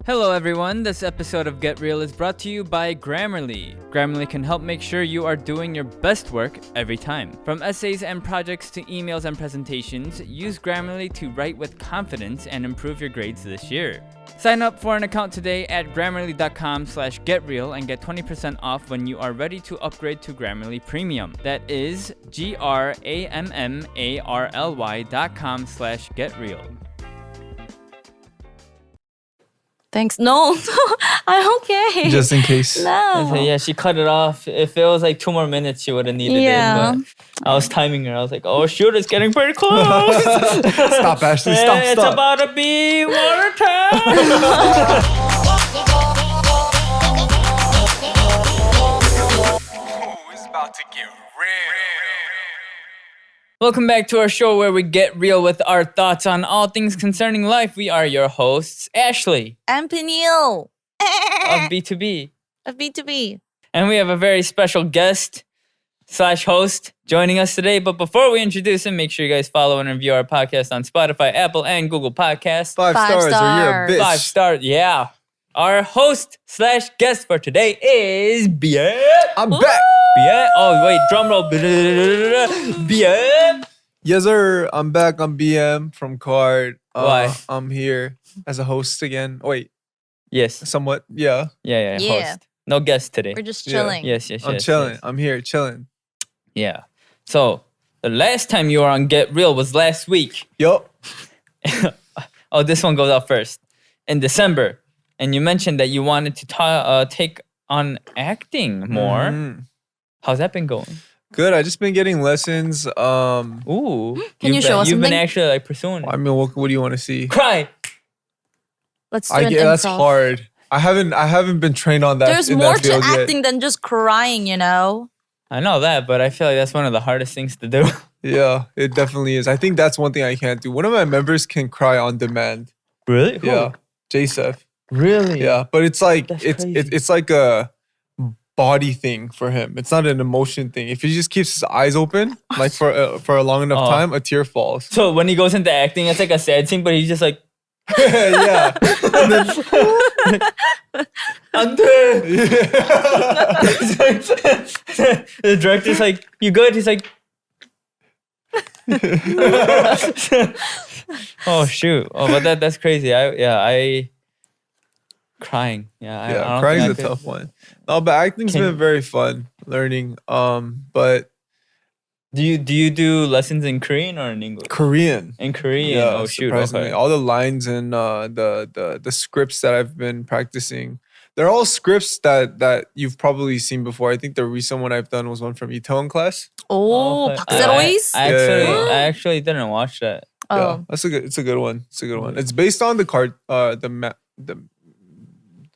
Hello everyone, this episode of Get Real is brought to you by Grammarly. Grammarly can help make sure you are doing your best work every time. From essays and projects to emails and presentations, use Grammarly to write with confidence and improve your grades this year. Sign up for an account today at grammarly.com/getreal and get 20% off when you are ready to upgrade to Grammarly Premium. That is grammarly.com/getreal. Thanks. No, I'm okay. Just in case. No. Yeah, she cut it off. If it was like 2 more minutes, she would have needed Yeah. it. But I was timing her. I was like, oh shoot, it's getting pretty close. Stop, Ashley. Stop, It's stop. about to be water time. It's about to get real. Welcome back to our show where we get real with our thoughts on all things concerning life. We are your hosts, Ashley I'm Peniel. of B2B. Of B2B. And we have a very special guest / host joining us today. But before we introduce him, make sure you guys follow and review our podcast on Spotify, Apple, and Google Podcasts. Five Five stars or you're a stars. bitch. 5 stars, yeah. Our host / guest for today is Bien. I'm back. Bien. Oh, wait, drum roll. Bien. Yes, sir. I'm back. I'm BM from Card. Why? I'm here as a host again. Wait, Yes. somewhat. Yeah. Yeah, Yeah. host. No guest today. We're just Yeah. chilling. Yes. I'm yes, chilling. yes. I'm here chilling. Yeah. So, the last time you were on Get Real was last week. Yup. Oh, this one goes out first. In December. And you mentioned that you wanted to take on acting more. Mhm. How's that been going? Good. I just been getting lessons. Ooh. Can you show us You've been something? actually like pursuing it. I mean, what do you want to see? Cry. Let's do I an get that's improv. hard. I haven't been trained on that. There's in more that to field yet. acting than just crying, you know? I know that, but I feel like that's one of the hardest things to do. Yeah, it definitely is. I think that's one thing I can't do. One of my members can cry on demand. Really? Yeah, Joseph. Really? Yeah, but it's like That's it's crazy. it's like a body thing for him. It's not an emotion thing. If he just keeps his eyes open, like for a long enough Oh. time, a tear falls. So when he goes into acting, it's like a sad scene, but he's just like, Yeah. And then, "Ande." The director's like, you good? He's like, oh shoot. Oh, but that's crazy. I crying. Yeah, I yeah, don't crying's a think I could- tough one. No, but acting's Can- been very fun learning. But Do you do lessons in Korean or in English? Korean. In Korean. Yeah, Oh shoot. surprisingly. Okay. All the lines and the scripts that I've been practicing, they're all scripts that you've probably seen before. I think the recent one I've done was one from Itaewon class. Oh, Okay. 박세로이's? Yeah. I actually didn't watch that. Oh. Yeah, it's a good one. It's a good one. It's based on the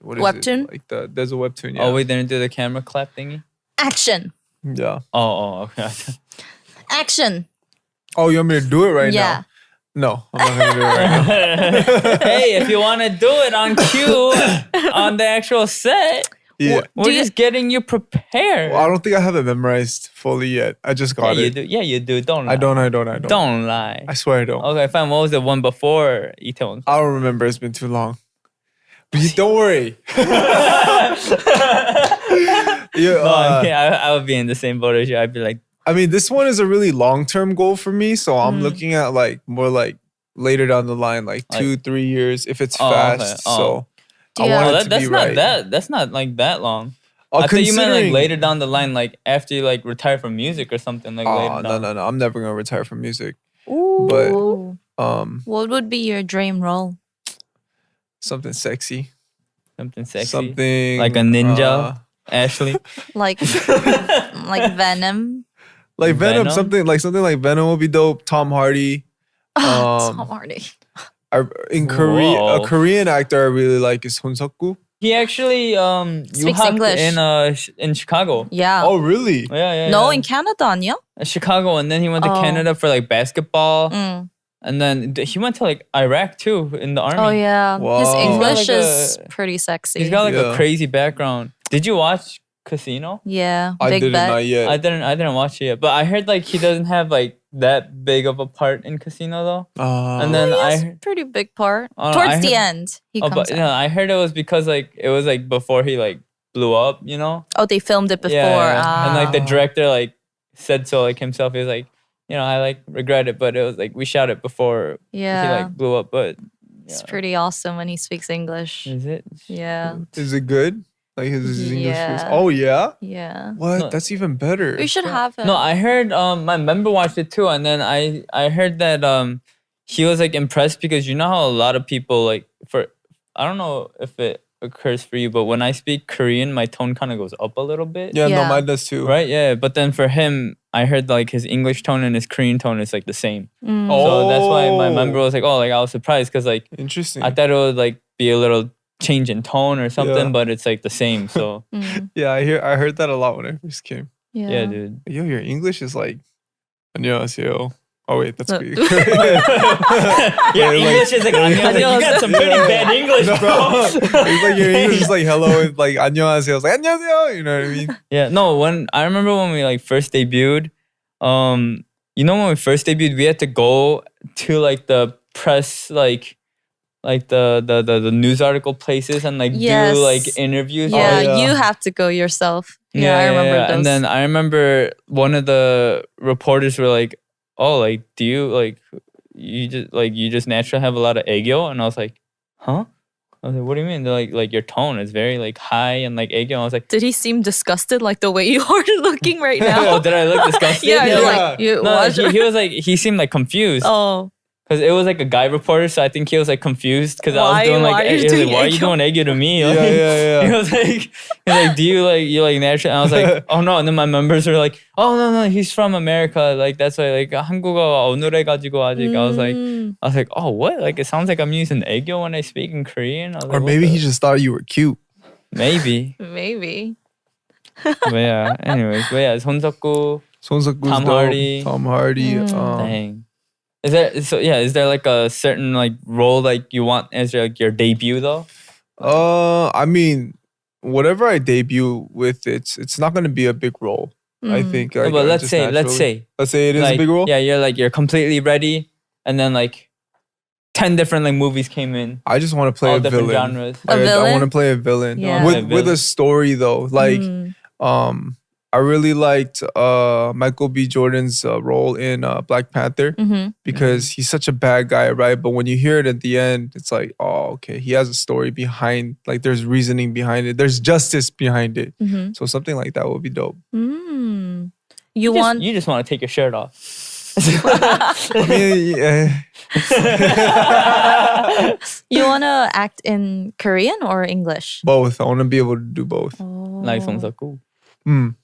what is Webtoon? it? Like there's a webtoon. Yeah. Oh, we didn't do the camera clap thingy. Action. Yeah. Oh, okay. Action. Oh, you want me to do it right Yeah. now? No, I'm not gonna do it right now. Hey, if you want to do it on cue on the actual set, Yeah. we're just getting you prepared. Well, I don't think I have it memorized fully yet. I just Yeah, got you it. do. Yeah, you do. Don't lie. I don't. Don't lie. I swear I don't. Okay, fine. What was the one before Itaewon? I don't remember. It's been too long. But don't worry. Yeah, I would be in the same boat as you. I'd be like, I mean, this one is a really long-term goal for me. So I'm looking at like more like later down the line, like 2-3 years if it's Oh, okay. fast. Oh. So I Yeah. want it oh, to that's be not right. that. That's not like that long. Oh, I thought you meant like considering- later down the line, like after you like retire from music or something. Like Oh, later no, down. no. I'm never gonna retire from music. Ooh. But What would be your dream role? something sexy, Something sexy. something Like a ninja. Ashley. Like like Venom? like Venom. Venom? Something like Venom will be dope. Tom Hardy. Tom Hardy. In Korea, Whoa. a Korean actor I really like is Hoon Seok-gu. He actually you Speaks hopped English. in Chicago. Yeah. Oh, really? Yeah. No, yeah. in Canada 아니야? Chicago, and then he went to Oh. Canada for like basketball, Mm. and then he went to like Iraq too in the army. Oh yeah. His Wow. English He's got, like, is a- pretty sexy. He's got like Yeah. a crazy background. Did you watch Casino? yeah. I Big didn't bet. not yet. I didn't watch it yet, but I heard like he doesn't have like that big of a part in Casino though. And Oh, then He has I a pretty big part. Oh, no, Towards I the heard- end, he comes but out. no, I heard it was because like it was like before he like blew up, you know? Oh, they filmed it before. Yeah. And like the Ah. director like said so like himself. He was like, you know, I like regret it, but it was like we shot it before he Yeah. like blew up. But It's yeah. pretty awesome when he speaks English. Is it? Yeah. is it good? Like his English voice? Yeah. Oh yeah. Yeah. What? No. That's even better. We should have him. No, I heard my member watched it too, and then I heard that he was like impressed because you know how a lot of people like I don't know if it occurs for you, but when I speak Korean, my tone kind of goes up a little bit. Yeah, no, Yeah. mine does too. Right, yeah, but then for him, I heard like his English tone and his Korean tone is like the same. Mm. So that's why my Oh. member was like, oh, like I was surprised because like Interesting. I thought it would like be a little change in tone or something, Yeah. but it's like the same. So Mm. Yeah, I heard that a lot when I first came. Yeah. yeah, dude. Yo, your English is like, 안녕하세요. Oh wait, that's So- Greek. Yeah, like- English is like, you got some pretty Yeah. bad English, bro. It's like your English is like hello, it's like 안녕하세요. It's like 안녕하세요. You know what I mean? Yeah, no, when I remember when we like first debuted, you know when we first debuted, we had to go to like the press like the news article places and like Yes. do like interviews. Yeah, yeah. you have to go yourself. Yeah, I remember those. And then I remember one of the reporters were like, "Oh, like, do you like you just naturally have a lot of aegyo?" And I was like, "Huh?" I was like, "What do you mean?" They're like your tone is very like high and like aegyo. I was like, Did he seem disgusted like the way you are looking right "Oh, now? did I look disgusted?" yeah, you're Yeah. like you No, watch he was like he seemed like confused Oh, because it was like a guy reporter, so I think he was like confused because I Why- was doing like why are you he was doing like, "Why are you aegyo?" doing aegyo to me?" Yeah, Like, yeah, He yeah. was like, "Do you like you like natural?" And I was like, "Oh no!" And then my members were like, "Oh no, he's from America. Like that's why like 한국어 어눌해가지고 아직." I was like, "Oh what? Like it sounds like I'm using aegyo when I speak in Korean." I was Or like, maybe "What he the-" just thought you were cute. maybe. maybe. But yeah. Anyways, but yeah, 손석구. 손석구's Tom dope. Hardy. Tom Hardy. Dang. Is there like a certain like role like you want as like your debut though? I mean, whatever I debut with, it's not gonna be a big role. I think. No, like, but let's just say naturally. Let's say it is like, a big role. Yeah, you're completely ready, and then like 10 different like movies came in, I just want to play all a different villain. genres. A I villain? want to play a villain Yeah. with A with villain. a story though. Like, I really liked Michael B. Jordan's role in Black Panther because he's such a bad guy, right? But when you hear it at the end, it's like, oh, okay, he has a story behind. Like, there's reasoning behind it. There's justice behind it. So something like that would be dope. You want You just want to take your shirt off. I mean, yeah. you want to act in Korean or English? Both. I want to be able to do both. Like 손석구. Mm.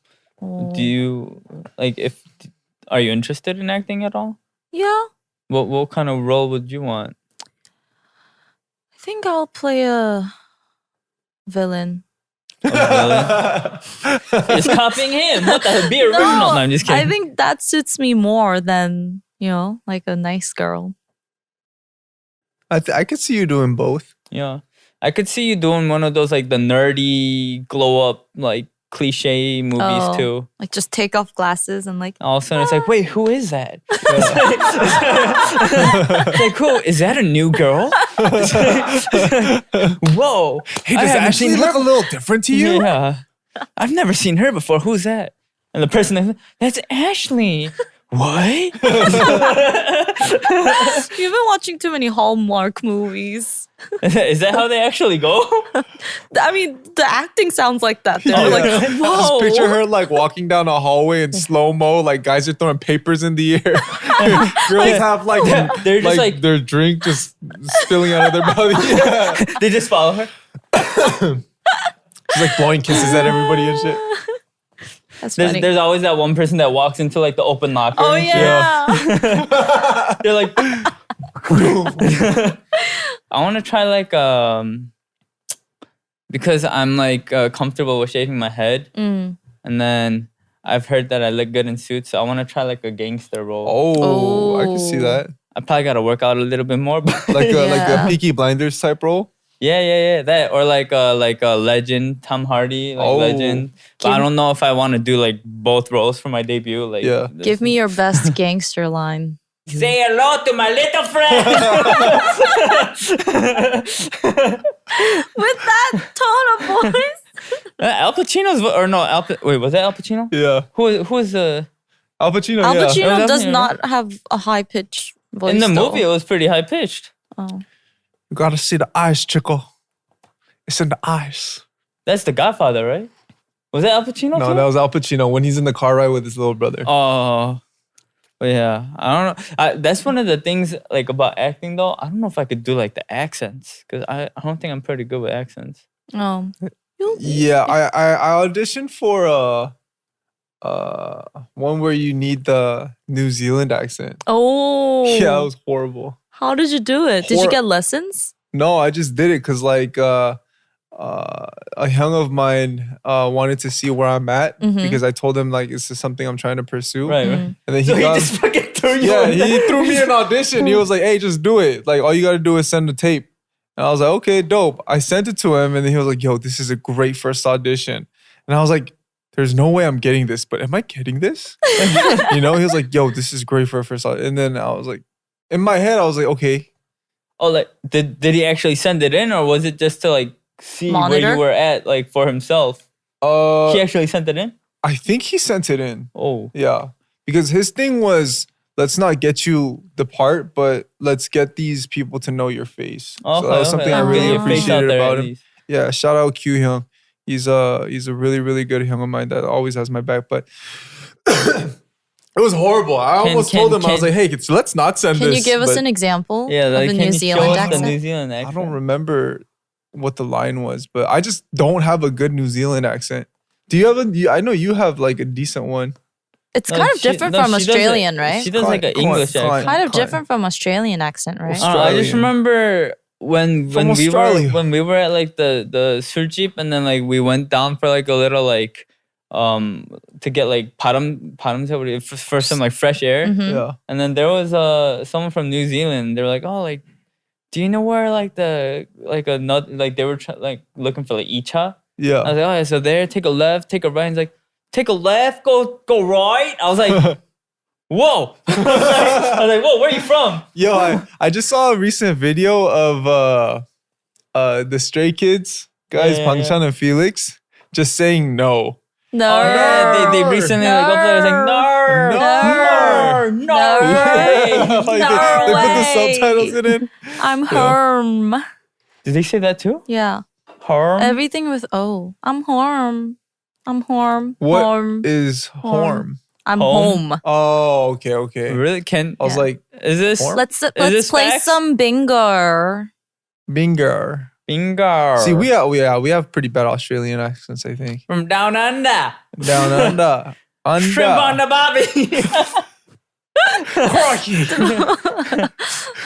Do you like if are you interested in acting at all? Yeah, What kind of role would you want? I think I'll play a villain. A villain? Just copying him. What the hell? Be original. No, I'm just kidding. I think that suits me more than, like a nice girl. I could see you doing both. Yeah. I could see you doing one of those like the nerdy glow up like cliche movies Oh. too. Like just take off glasses and like, All of a sudden it's like, wait, who is that? It's like, who is that? A new girl? Whoa! Hey, I does haven't Ashley seen look her- a little different to you? Yeah, I've never seen her before. Who's that? And the person is, that's Ashley. What? you've been watching too many Hallmark movies. Is that how they actually go? I mean, the acting sounds like that. They're Yeah. like, Just whoa. picture her like walking down a hallway in slow mo, like guys are throwing papers in the air. Girls have like They're just like- their drink just spilling out of their body. Yeah. They just follow her. She's like blowing kisses at everybody and shit. That's funny. There's always that one person that walks into like the open locker. Oh, and shit. yeah. They're like, I want to try like because I'm like comfortable with shaving my head, and then I've heard that I look good in suits. So I want to try like a gangster role. Oh, I can see Oh. that. I probably got to work out a little bit more, but Like a Yeah. Peaky Blinders type role. Yeah. That or like a Legend, Tom Hardy, like Legend. But I don't know if I want to do like both roles for my debut. Like, Yeah. Give me your best gangster line. Say hello to my little friend. With that tone of voice. Al Pacino's or no? Wait, was that Al Pacino? Yeah. Who is Al Pacino. Al yeah. Pacino Oh, does definitely, not have a high pitched voice. in the though. movie? It was pretty high pitched. Oh. You gotta see the eyes, Chico. It's in the eyes. That's The Godfather, right? Was that Al Pacino? No, too? that was Al Pacino when he's in the car ride with his little brother. Oh, but yeah. I don't know. That's one of the things like about acting though. I don't know if I could do like the accents because I don't think I'm pretty good with accents. Oh. Yeah, I auditioned for one where you need the New Zealand accent. Oh. Yeah, it was horrible. How did you do it? Did you get lessons? No, I just did it because like a young of mine wanted to see where I'm at because I told him like this is something I'm trying to pursue. Right. And then So he got, just fucking threw you. yeah, in there. he threw me an audition. He was like, "Hey, just do it. Like all you gotta do is send the tape." And I was like, "Okay, dope." I sent it to him, and then he was like, "Yo, this is a great first audition." And I was like, "There's no way I'm getting this, but am I getting this?" You know, he was like, "Yo, this is great for a first audition." And then I was like, in my head, I was like, "Okay." Oh, like did he actually send it in, or was it just to like see where Monitor? you were at, like for himself? He actually sent it in. I think he sent it in. Oh, Yeah. Because his thing was, let's not get you the part, but let's get these people to know your face. So that was something I okay. really Get your face out appreciated there about at him. least. Yeah, shout out Q Hyung. He's a really, really good Hyung of mine that always has my back. But it was horrible. I almost told him, I was like, hey, let's not send Can this. you give us but an example Yeah, of like a can New you Zealand show us accent? the New Zealand accent? I don't remember what the line was, but I just don't have a good New Zealand accent. Do you have I know you have like a decent one. It's No, kind of she- different no, from she does Australian, it- right? She does like an Come on, English come on. accent. Kind of Quite. different from Australian accent, right? I just Australian. remember when From we Australia. were at like the Surjeep, and then like we went down for like a little like to get like for some like fresh air. Yeah. And then there was someone from New Zealand. They were like, oh, like, do you know where like the like a nut like they were like looking for like icha? Yeah. I was like, oh yeah, so there, take a left, take a right. He's like, take a left, go right. I was like, whoa. I was like, whoa, where are you from? Yo, I just saw a recent video of the Stray Kids guys, Yeah. Pangchan and Felix, just saying no. No. Oh yeah, they recently like uploaded. It's like, no. Like, No they put the way. subtitles in it. I'm Herm. Did they say that too? Yeah. Harm. Everything with O. I'm Horm. I'm Horm. What Horm. is harm? I'm Home? home. Oh, okay. Really? Can I was Yeah. like, is this Let's this play facts? some bingo. Binger. bingo? See, we have pretty bad Australian accents, I think. from down under. Down under. Shrimp on the bobby.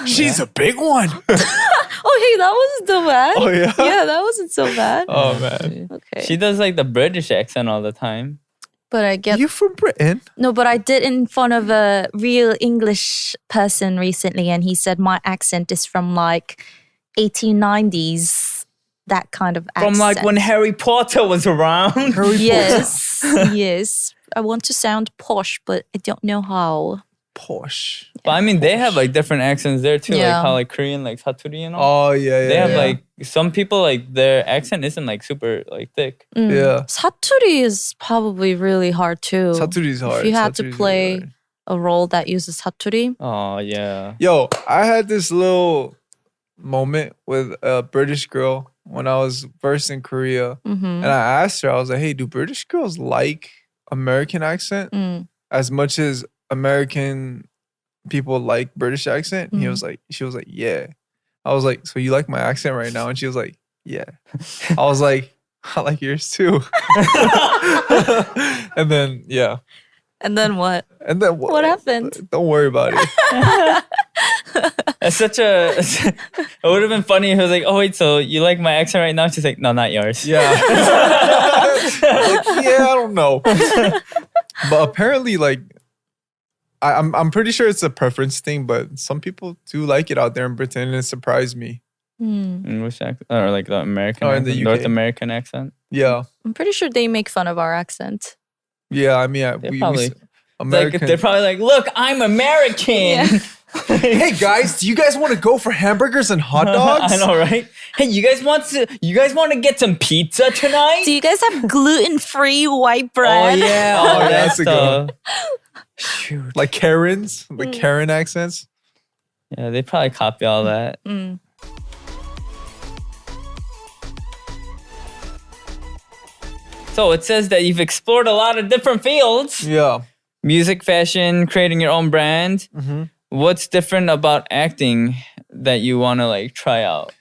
She's a big one. Oh, hey, that wasn't so bad. Oh, yeah? Yeah, that wasn't so bad. Oh, man. Okay. She does like the British accent all the time. But I get You from Britain? no, but I did in front of a real English person recently, and he said my accent is from like 1890s, that kind of accent. From like when Harry Potter was around. Yes, yes. I want to sound posh, but I don't know how. Posh. But I mean, they have like different accents there too. Yeah. Like how like Korean, like Saturi, you know? Oh, yeah. They have yeah. like some people like their accent isn't like super like thick. Yeah. Saturi is probably really hard too. Saturi's hard. If you had to Saturi's play really hard. a role that uses Saturi. Oh yeah. Yo, I had this little moment with a British girl when I was first in Korea. Mm-hmm. And I asked her, I was like, hey, do British girls like American accent Mm. as much as American people like British accent? And she was like, yeah. I was like, so you like my accent right now? And she was like, yeah. I was like, I like yours too. And then, yeah. And then what? And then What happened? Don't worry about it. It's such a. It would have been funny if it was like, oh wait, so you like my accent right now? She's like, no, not yours. Yeah. Like, yeah, I don't know. But apparently, like, I'm pretty sure it's a preference thing, but some people do like it out there in Britain, and it surprised me. English accent or like the American in the accent, UK. North American accent. Yeah. I'm pretty sure they make fun of our accent. Yeah, I mean, They're we probably American. like they're probably like, look, I'm American. Yeah. Hey guys, do you guys want to go for hamburgers and hot dogs? I know, right? Hey, you guys want to get some pizza tonight? Do you guys have gluten-free white Oh bread? yeah, Oh, all that that's a good one. stuff. Shoot. Like Karens, like Karen accents. Yeah, they probably copy all that. So it says that you've explored a lot of different fields. Yeah. Music, fashion, creating your own brand. What's different about acting that you want to like try out?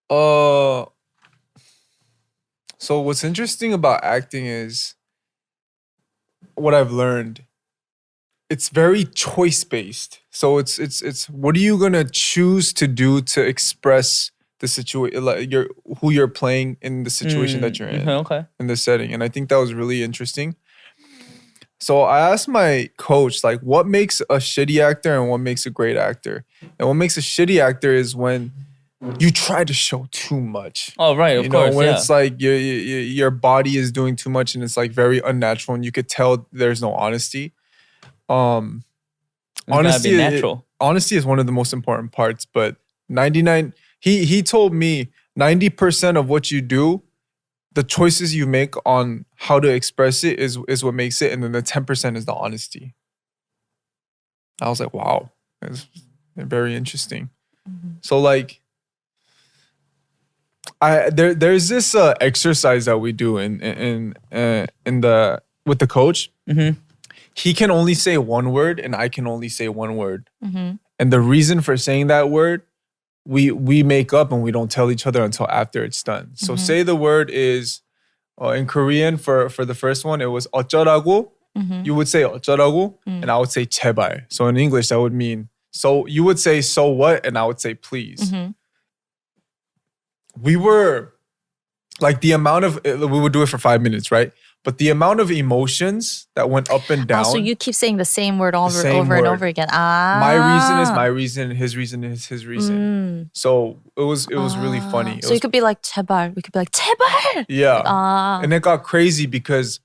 So what's interesting about acting is what I've learned. It's very choice based. So it's what are you gonna choose to do to express the situation, like who you're playing in the situation that you're in, Okay. in the setting, and I think that was really interesting. So I asked my coach, like, what makes a shitty actor and what makes a great actor? And what makes a shitty actor is when you try to show too much. Oh right, of You know, course. when Yeah. it's like your body is doing too much and it's like very unnatural and you could tell there's no honesty. It's gotta Honesty, be natural. Honesty is one of the most important parts, but 99, he told me 90% of what you do, the choices you make on how to express it is what makes it, and then the 10% is the honesty. I was like, wow, that's very interesting. So like, there's this exercise that we do in the with the coach. He can only say one word and I can only say one word. And the reason for saying that word, we make up and we don't tell each other until after it's done. So say the word is in Korean for the first one, it was 어쩌라고. You would say 어쩌라고 and I would say 제발. So in English that would mean, so you would say so what and I would say please. We were like the amount of, we would do it for 5 minutes, right? But the amount of emotions that went up and down. So you keep saying the same word over same and word. over again. Ah. My reason is my reason, his reason is his reason. So it was really funny. So you could be like 제발. We could be like 제발. Yeah. And it got crazy because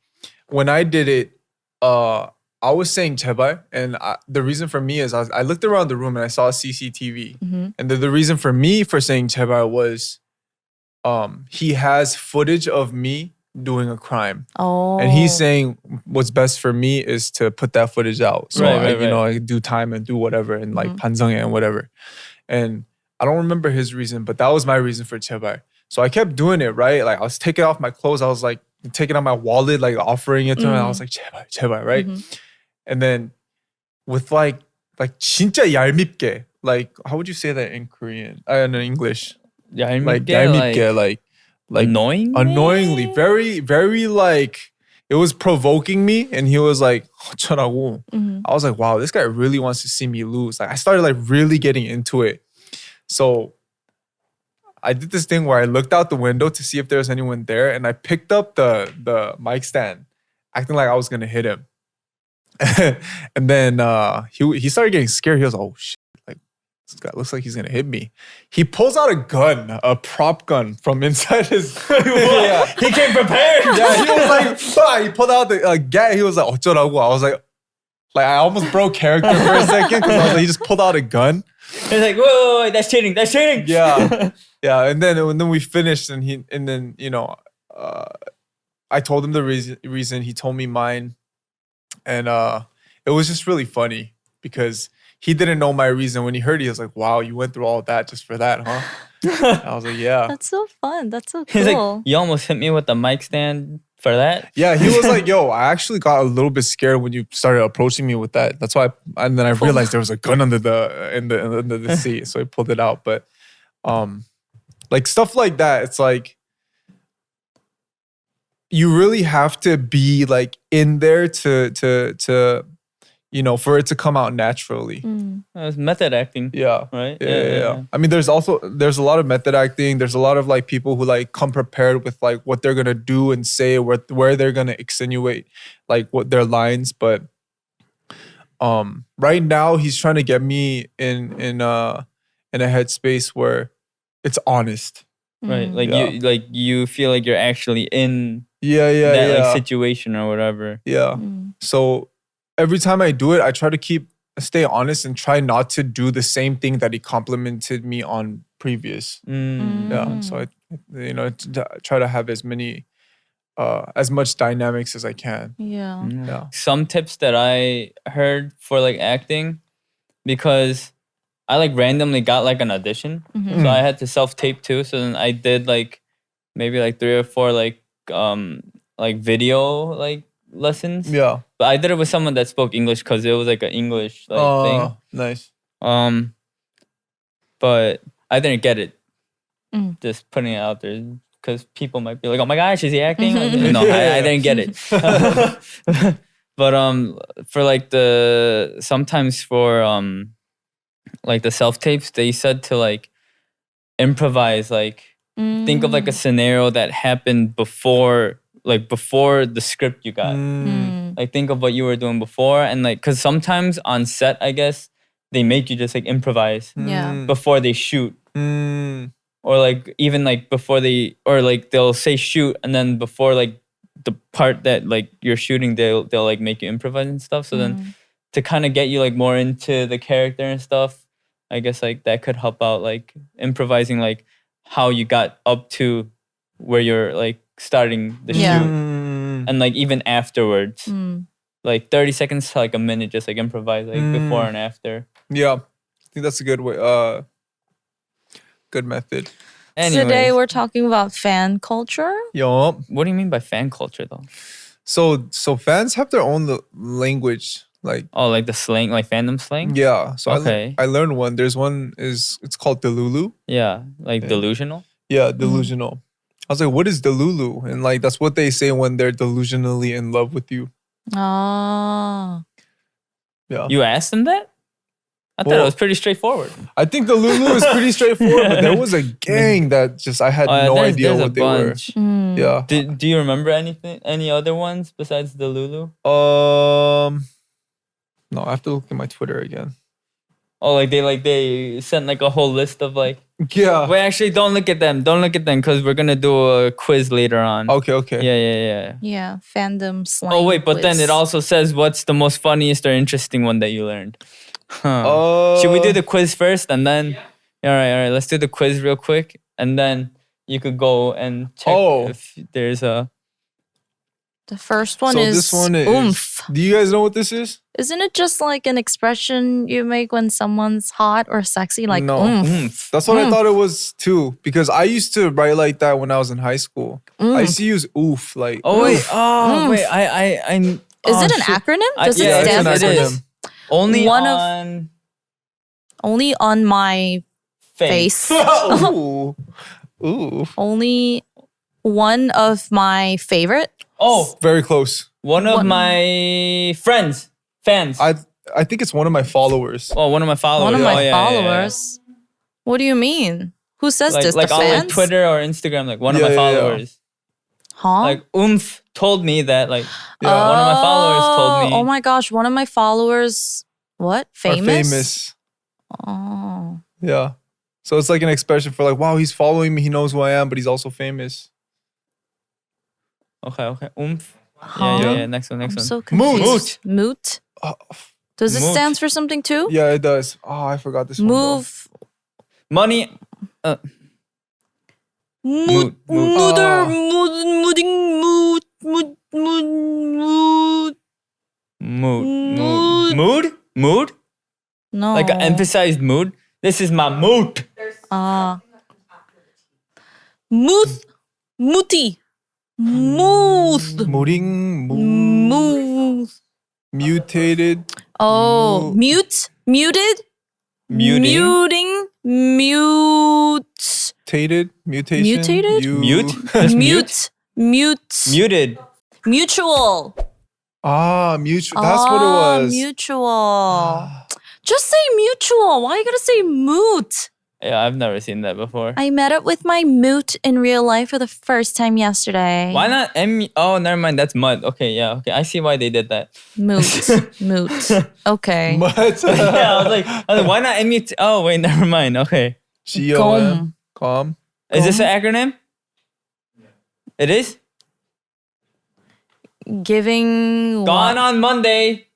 when I did it, I was saying 제발, and the reason for me is I looked around the room and I saw a CCTV. And the reason for me for saying 제발 was he has footage of me doing a crime. And he's saying what's best for me is to put that footage out. So I do time and do whatever and like 반성해 and whatever. And I don't remember his reason, but that was my reason for 제발. So I kept doing it, right? Like I was taking off my clothes. I was like taking out my wallet, like offering it to him. And I was like 제발, 제발, right? And then with like 진짜 얄밉게, like how would you say that in Korean? In English? Like 얄밉게, like annoyingly, very, very like it was provoking me, and he was like, 어쩌라고. I was like, wow, this guy really wants to see me lose. Like I started like really getting into it. So I did this thing where I looked out the window to see if there was anyone there, and I picked up the mic stand, acting like I was gonna hit him. And then he started getting scared. He was like, oh shit. This guy looks like he's gonna hit me. He pulls out a gun, a prop gun from inside his. Yeah. He came prepared. Yeah, he was like, bah! He pulled out the gat. He was like, 어쩌라고. I was like I almost broke character for a second because I was like, he just pulled out a gun. He's like, whoa, that's cheating, that's cheating. Yeah, yeah. And then we finished, and then I told him the reason. He told me mine, and it was just really funny because he didn't know my reason. When he heard it, he was like, wow, you went through all that just for that, huh? I was like, yeah. That's so fun. That's so He's cool. like, you almost hit me with the mic stand for that? Yeah, he was like, yo, I actually got a little bit scared when you started approaching me with that. That's why, and then I realized there was a gun under the seat. So I pulled it out. But like stuff like that, it's like, you really have to be like in there to for it to come out naturally. It's method acting. Yeah. Right? Yeah. I mean, there's a lot of method acting. There's a lot of like people who like come prepared with like what they're gonna do and say, where they're gonna insinuate like what their lines. But right now he's trying to get me in a headspace where it's honest. Right. Like Yeah. you feel like you're actually in Yeah, yeah, that yeah. like situation or whatever. Yeah. So every time I do it, I try to stay honest and try not to do the same thing that he complimented me on previous. Yeah. So try to have as much dynamics as I can. Yeah. Yeah. Some tips that I heard for like acting, because I like randomly got like an audition, so I had to self-tape too. So then I did like maybe like 3 or 4 like video like lessons. Yeah. But I did it with someone that spoke English because it was like an English like thing. Nice. But I didn't get it. Just putting it out there because people might be like, "Oh my gosh, is he acting?" Like, no, I didn't get it. But for like sometimes for like the self tapes, they said to like improvise, like think of like a scenario that happened before the script you got. Like think of what you were doing before, and like because sometimes on set, I guess they make you just like improvise before they shoot. Or like even like before they'll say shoot, and then before like the part that like you're shooting, they'll like make you improvise and stuff. So then to kind of get you like more into the character and stuff, I guess like that could help out, like improvising like how you got up to where you're like starting the shoot, and like even afterwards, like 30 seconds to like a minute, just like improvise like before and after. Yeah, I think that's a good way. Good method. Anyways, Today we're talking about fan culture. Yup. What do you mean by fan culture though? So fans have their own language, like like the slang, like fandom slang. yeah. So Okay. I learned one. There's one it's called Delulu. Yeah, like delusional. Yeah, delusional. I was like, what is Delulu? And like that's what they say when they're delusionally in love with you. Ah. Yeah. You asked them that? I thought it was pretty straightforward. I think the Lulu is pretty straightforward, but there was a gang that just I had no idea there's what a they were. bunch. Yeah. Do you remember any other ones besides the Lulu? No, I have to look at my Twitter again. Oh, like they sent like a whole list of like. Yeah. Wait, actually, don't look at them. Don't look at them because we're gonna do a quiz later on. Okay. Yeah. Yeah, fandom slang. Oh wait, but then quiz. it also says what's the most funniest or interesting one that you learned. Should we do the quiz first and then? All right. Let's do the quiz real quick, and then you could go and check if there's a. The first one So is this one is oomph. Do you guys know what this is? Isn't it just like an expression you make when someone's hot or sexy? Like No. oomph. That's what I thought it was too. Because I used to write like that when I was in high school. I used to use oof like. Oh wait! Oomph. Wait! I. Is it an acronym? Does it yeah, stand for it's an something? acronym. Only One of- on Only on my face. Ooh. Only one of my favorite. Oh, Very close. one of my fans. I think it's one of my followers. Oh, one of my followers. One of Oh, my yeah, yeah, yeah. followers. What do you mean? Who says Like, this? like the on fans? like Twitter or Instagram, like one of my Yeah, yeah, yeah. followers. Huh? Like Oomph told me that like Yeah. one of my followers told me. Oh my gosh, one of my followers. What? Are Famous? famous. Oh. Yeah. So it's like an expression for like, wow, he's following me. He knows who I am, but he's also famous. Okay. Oomph. Huh? Yeah. Next one. I'm so Moot. confused. Moot. Oh, Does it Moot. stand for something too? yeah, it does. Oh, I forgot this one. Move. Money. Mood. Mood. Mooder. Ah. Mooding. Mood. Mood. No. Like an emphasized mood. This is my mood. Mooth. Mooty. Mooth. Mooting. Mooth. Mutated. Oh. Mood. Mute. Muted. Muting. Mute. Mutation. Mutated? Mute. Just mute. Mute. Muted. Mutual. Ah, mutual. That's what it was. Mutual. Just say mutual. Why you gotta say moot? Yeah, I've never seen that before. I met up with my moot in real life for the first time yesterday. Why not Oh, never mind. That's mud. Okay, yeah. Okay, I see why they did that. Moot. Moot. Okay. But Yeah, I was like, why not MUT? Oh, wait, never mind. Okay. GOM. Calm. Is this an acronym? It is? Giving. Gone on Monday.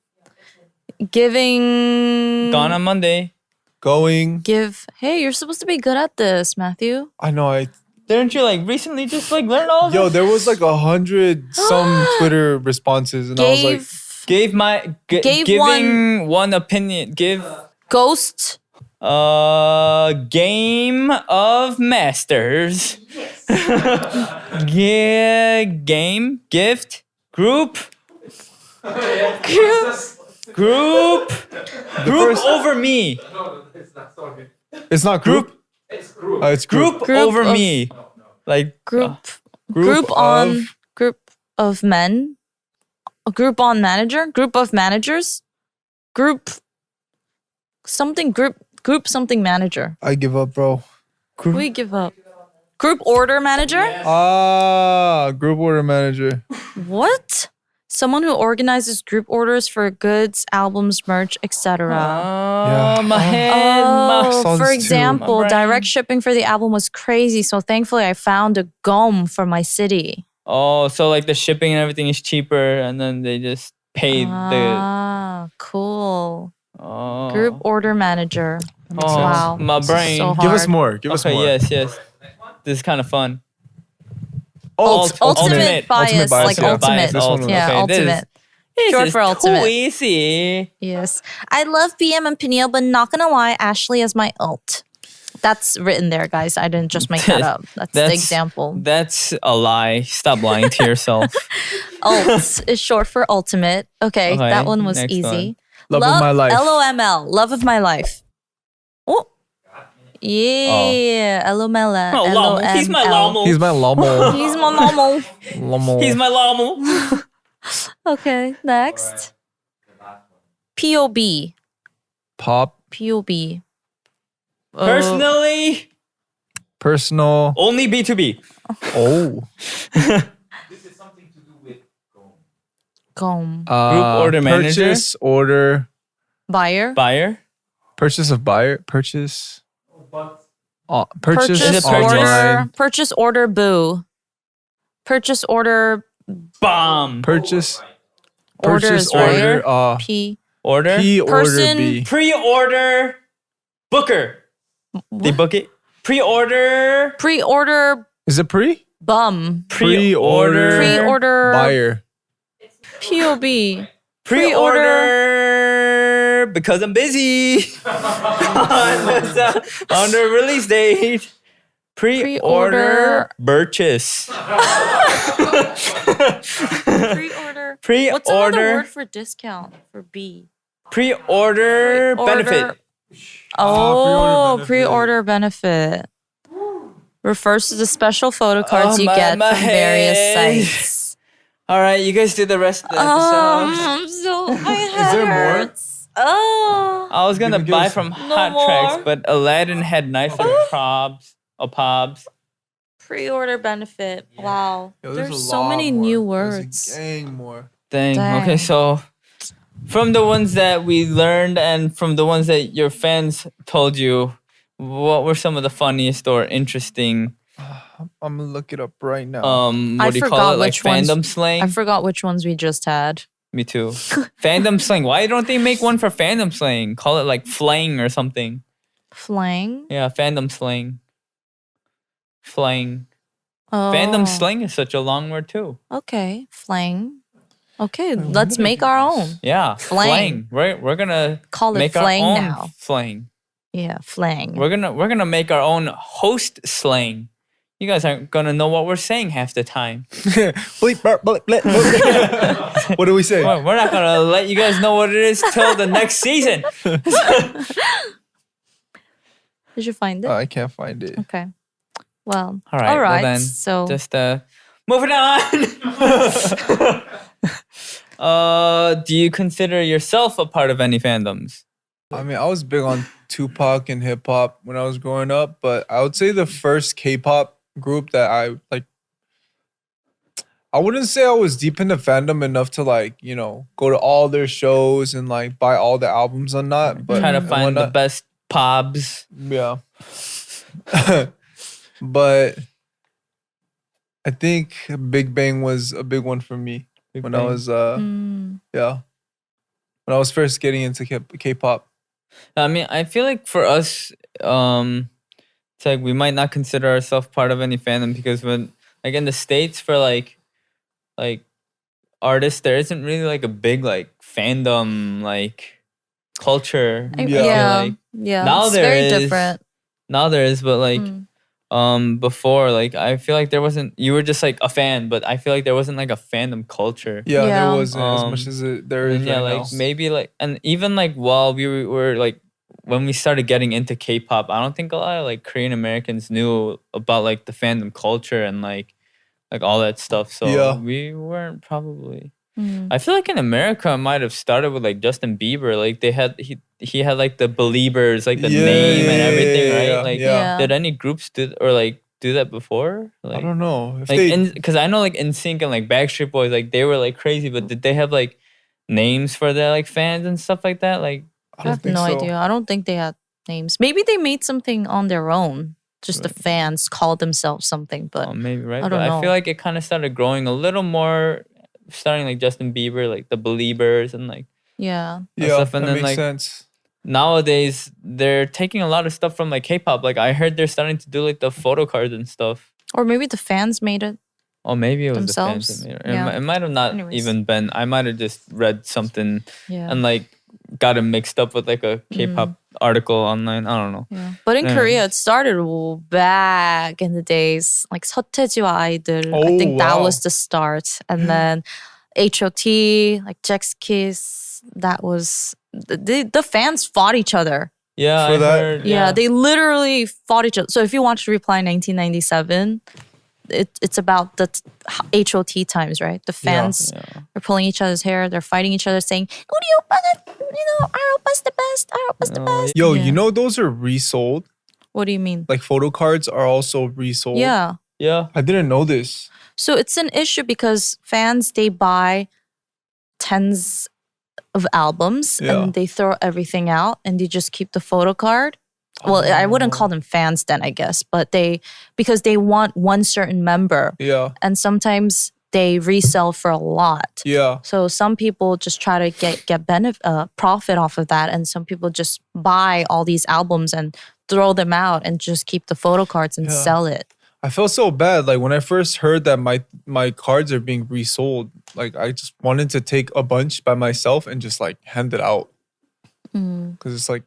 Giving. Gone on Monday. Going. Give. Hey, you're supposed to be good at this, Matthew. I know. Didn't you like recently just like learn all of Yo, this? there was like 100 some Twitter responses, and I was like, Giving one opinion. Give Ghost. Game of Masters. Game gift group group over me. it's not group. It's group. Group over of- me. Like Group. Group Group of men. A group on manager. Group of managers. Group something manager. I give up, bro. We give up. Group order manager? Group order manager. What? Someone who organizes group orders for goods, albums, merch, etc. my head. Oh, sounds for too- example, My brain. direct shipping for the album was crazy, so thankfully I found a gom for my city. Oh, so like the shipping and everything is cheaper, and then they just pay the Cool. oh. Group order manager. Oh, Wow. my This is brain. so Give us hard. more. Give us Okay, more. yes. This is kind of fun. Ultimate Ultimate bias, bias, like yeah. ultimate. This one was- Yeah, Okay, this is- ultimate. This Short is for ultimate. Too easy. Yes. I love BM and Peniel, but not gonna lie, Ashley is my ult. That's written there, guys. I didn't just make that up. That's the example. That's a lie. Stop lying to yourself. Ult is short for ultimate. Okay, Okay, that one was next easy. Love of my life. LOML, love of my life. Oh. Yeah, LOML. Oh, Lomo. He's my Lomo. He's my Lomo. He's my normal. Lomo. He's my Lomo. Okay, next. POB. Pop. POB. Personally, Personal. only B2B. Oh. Gom. order manager. Purchase order. Buyer. Buyer. Purchase of buyer. Purchase. Purchase Is it online. order. Purchase order boo. Purchase order. Bomb. Purchase. Order Purchase is right. order. P. Order. P order Person- B. Pre-order. Booker. They book it. Pre-order. Pre-order Is it pre? bum. Pre-order. Pre-order Buyer. POB. Pre-order because I'm busy on the release date. Pre-order purchase. Pre-order. Pre-order. What's another word for discount for B? Pre-order benefit. Oh, pre-order pre-order benefit. Refers to the special photo cards Oh, you my- get my from various head. sites. All right, you guys do the rest of the episode. I'm so. My head there more? hurts. Oh. I was gonna Give buy us- from No Hot more. Tracks, but Aladdin had nicer pobs. Pre-order benefit. Wow. Yo, There's a so lot many more. new There's a words. gang more. Dang. Dang. Okay, so from the ones that we learned and from the ones that your fans told you, what were some of the funniest or interesting I'm gonna look it up right now. I what do you call forgot it? Like which ones- fandom slang? I forgot which ones we just had. Me too. Fandom slang. Why don't they make one for fandom slang? Call it like flang or something. Flang. Yeah, fandom slang. Flang. Oh. Fandom slang is such a long word too. Okay, flang. Okay, let's make our own. Yeah, Flang. flang. We're gonna Call it make flang our own now. flang. Yeah, flang. We're gonna make our own host slang. You guys aren't gonna know what we're saying half the time. Bleep, burp, bleep, bleep, bleep. What do we say? We're not gonna let you guys know what it is till the next season. Did you find it? I can't find it. Okay. Well, All right, well then, so Just moving on. Do you consider yourself a part of any fandoms? I mean, I was big on Tupac and hip hop when I was growing up, but I would say the first K-pop group that I like. I wouldn't say I was deep into fandom enough to like, you know, go to all their shows and like buy all the albums or not. But Try to and find the whatnot. best pobs. Yeah. But I think Big Bang was a big one for me when I was when I was first getting into K-pop. I mean, I feel like for us, it's like we might not consider ourselves part of any fandom because when like in the States for like artists, there isn't really like a big like fandom like culture. I feel like now it's there very is. different. Now there is, but like before, like I feel like there wasn't. You were just like a fan, but I feel like there wasn't like a fandom culture. Yeah, Yeah. there wasn't as much as there is And yeah, right like now. maybe like, and even like while we were like when we started getting into K-pop, I don't think a lot of like Korean Americans knew about like the fandom culture and like all that stuff. So Yeah. we weren't probably. I feel like in America it might have started with like Justin Bieber. Like they had he had like the Beliebers, like the name and everything, right? Like Yeah. did any groups do that before? Like I don't know if like they. because I know like NSYNC and like Backstreet Boys, like they were like crazy, but did they have like names for their like fans and stuff like that? Like I have no idea. I don't think they had names. Maybe they made something on their own. Just the fans called themselves something, but maybe right. I don't But know. I feel like it kind of started growing a little more, starting like Justin Bieber, like the Beliebers and like yeah. stuff. And that then makes like sense. nowadays they're taking a lot of stuff from like K-pop. Like I heard they're starting to do like the photo cards and stuff. Or maybe the fans made it. Oh, maybe it was themselves. the fans that made it. Yeah. It might have not Anyways. even been. I might have just read something Yeah. and like got it mixed up with like a K-pop article online. I don't know. Yeah. But in Yeah. Korea, it started back in the days, like 서태지와 아이들. I Oh, think that wow. was the start. And then H.O.T., like Jack's Kiss, that was... The fans fought each other. Yeah, For I that? heard. Yeah, they literally fought each other. So if you watch Reply 1997, it's about the H.O.T. times, right? The fans are pulling each other's hair. They're fighting each other, saying, "우리 오빠는, our oppa's the best. Our oppa's the best." Yo, Yeah. you know those are resold. What do you mean? Like photo cards are also resold. Yeah. Yeah. I didn't know this. So it's an issue because fans, they buy tens of albums and they throw everything out and they just keep the photo card. Well, I wouldn't call them fans then, I guess, but because they want one certain member. Yeah. And sometimes they resell for a lot. Yeah. So some people just try to get profit off of that, and some people just buy all these albums and throw them out and just keep the photo cards and sell it. I felt so bad. Like when I first heard that my cards are being resold, like I just wanted to take a bunch by myself and just like hand it out. Because it's like,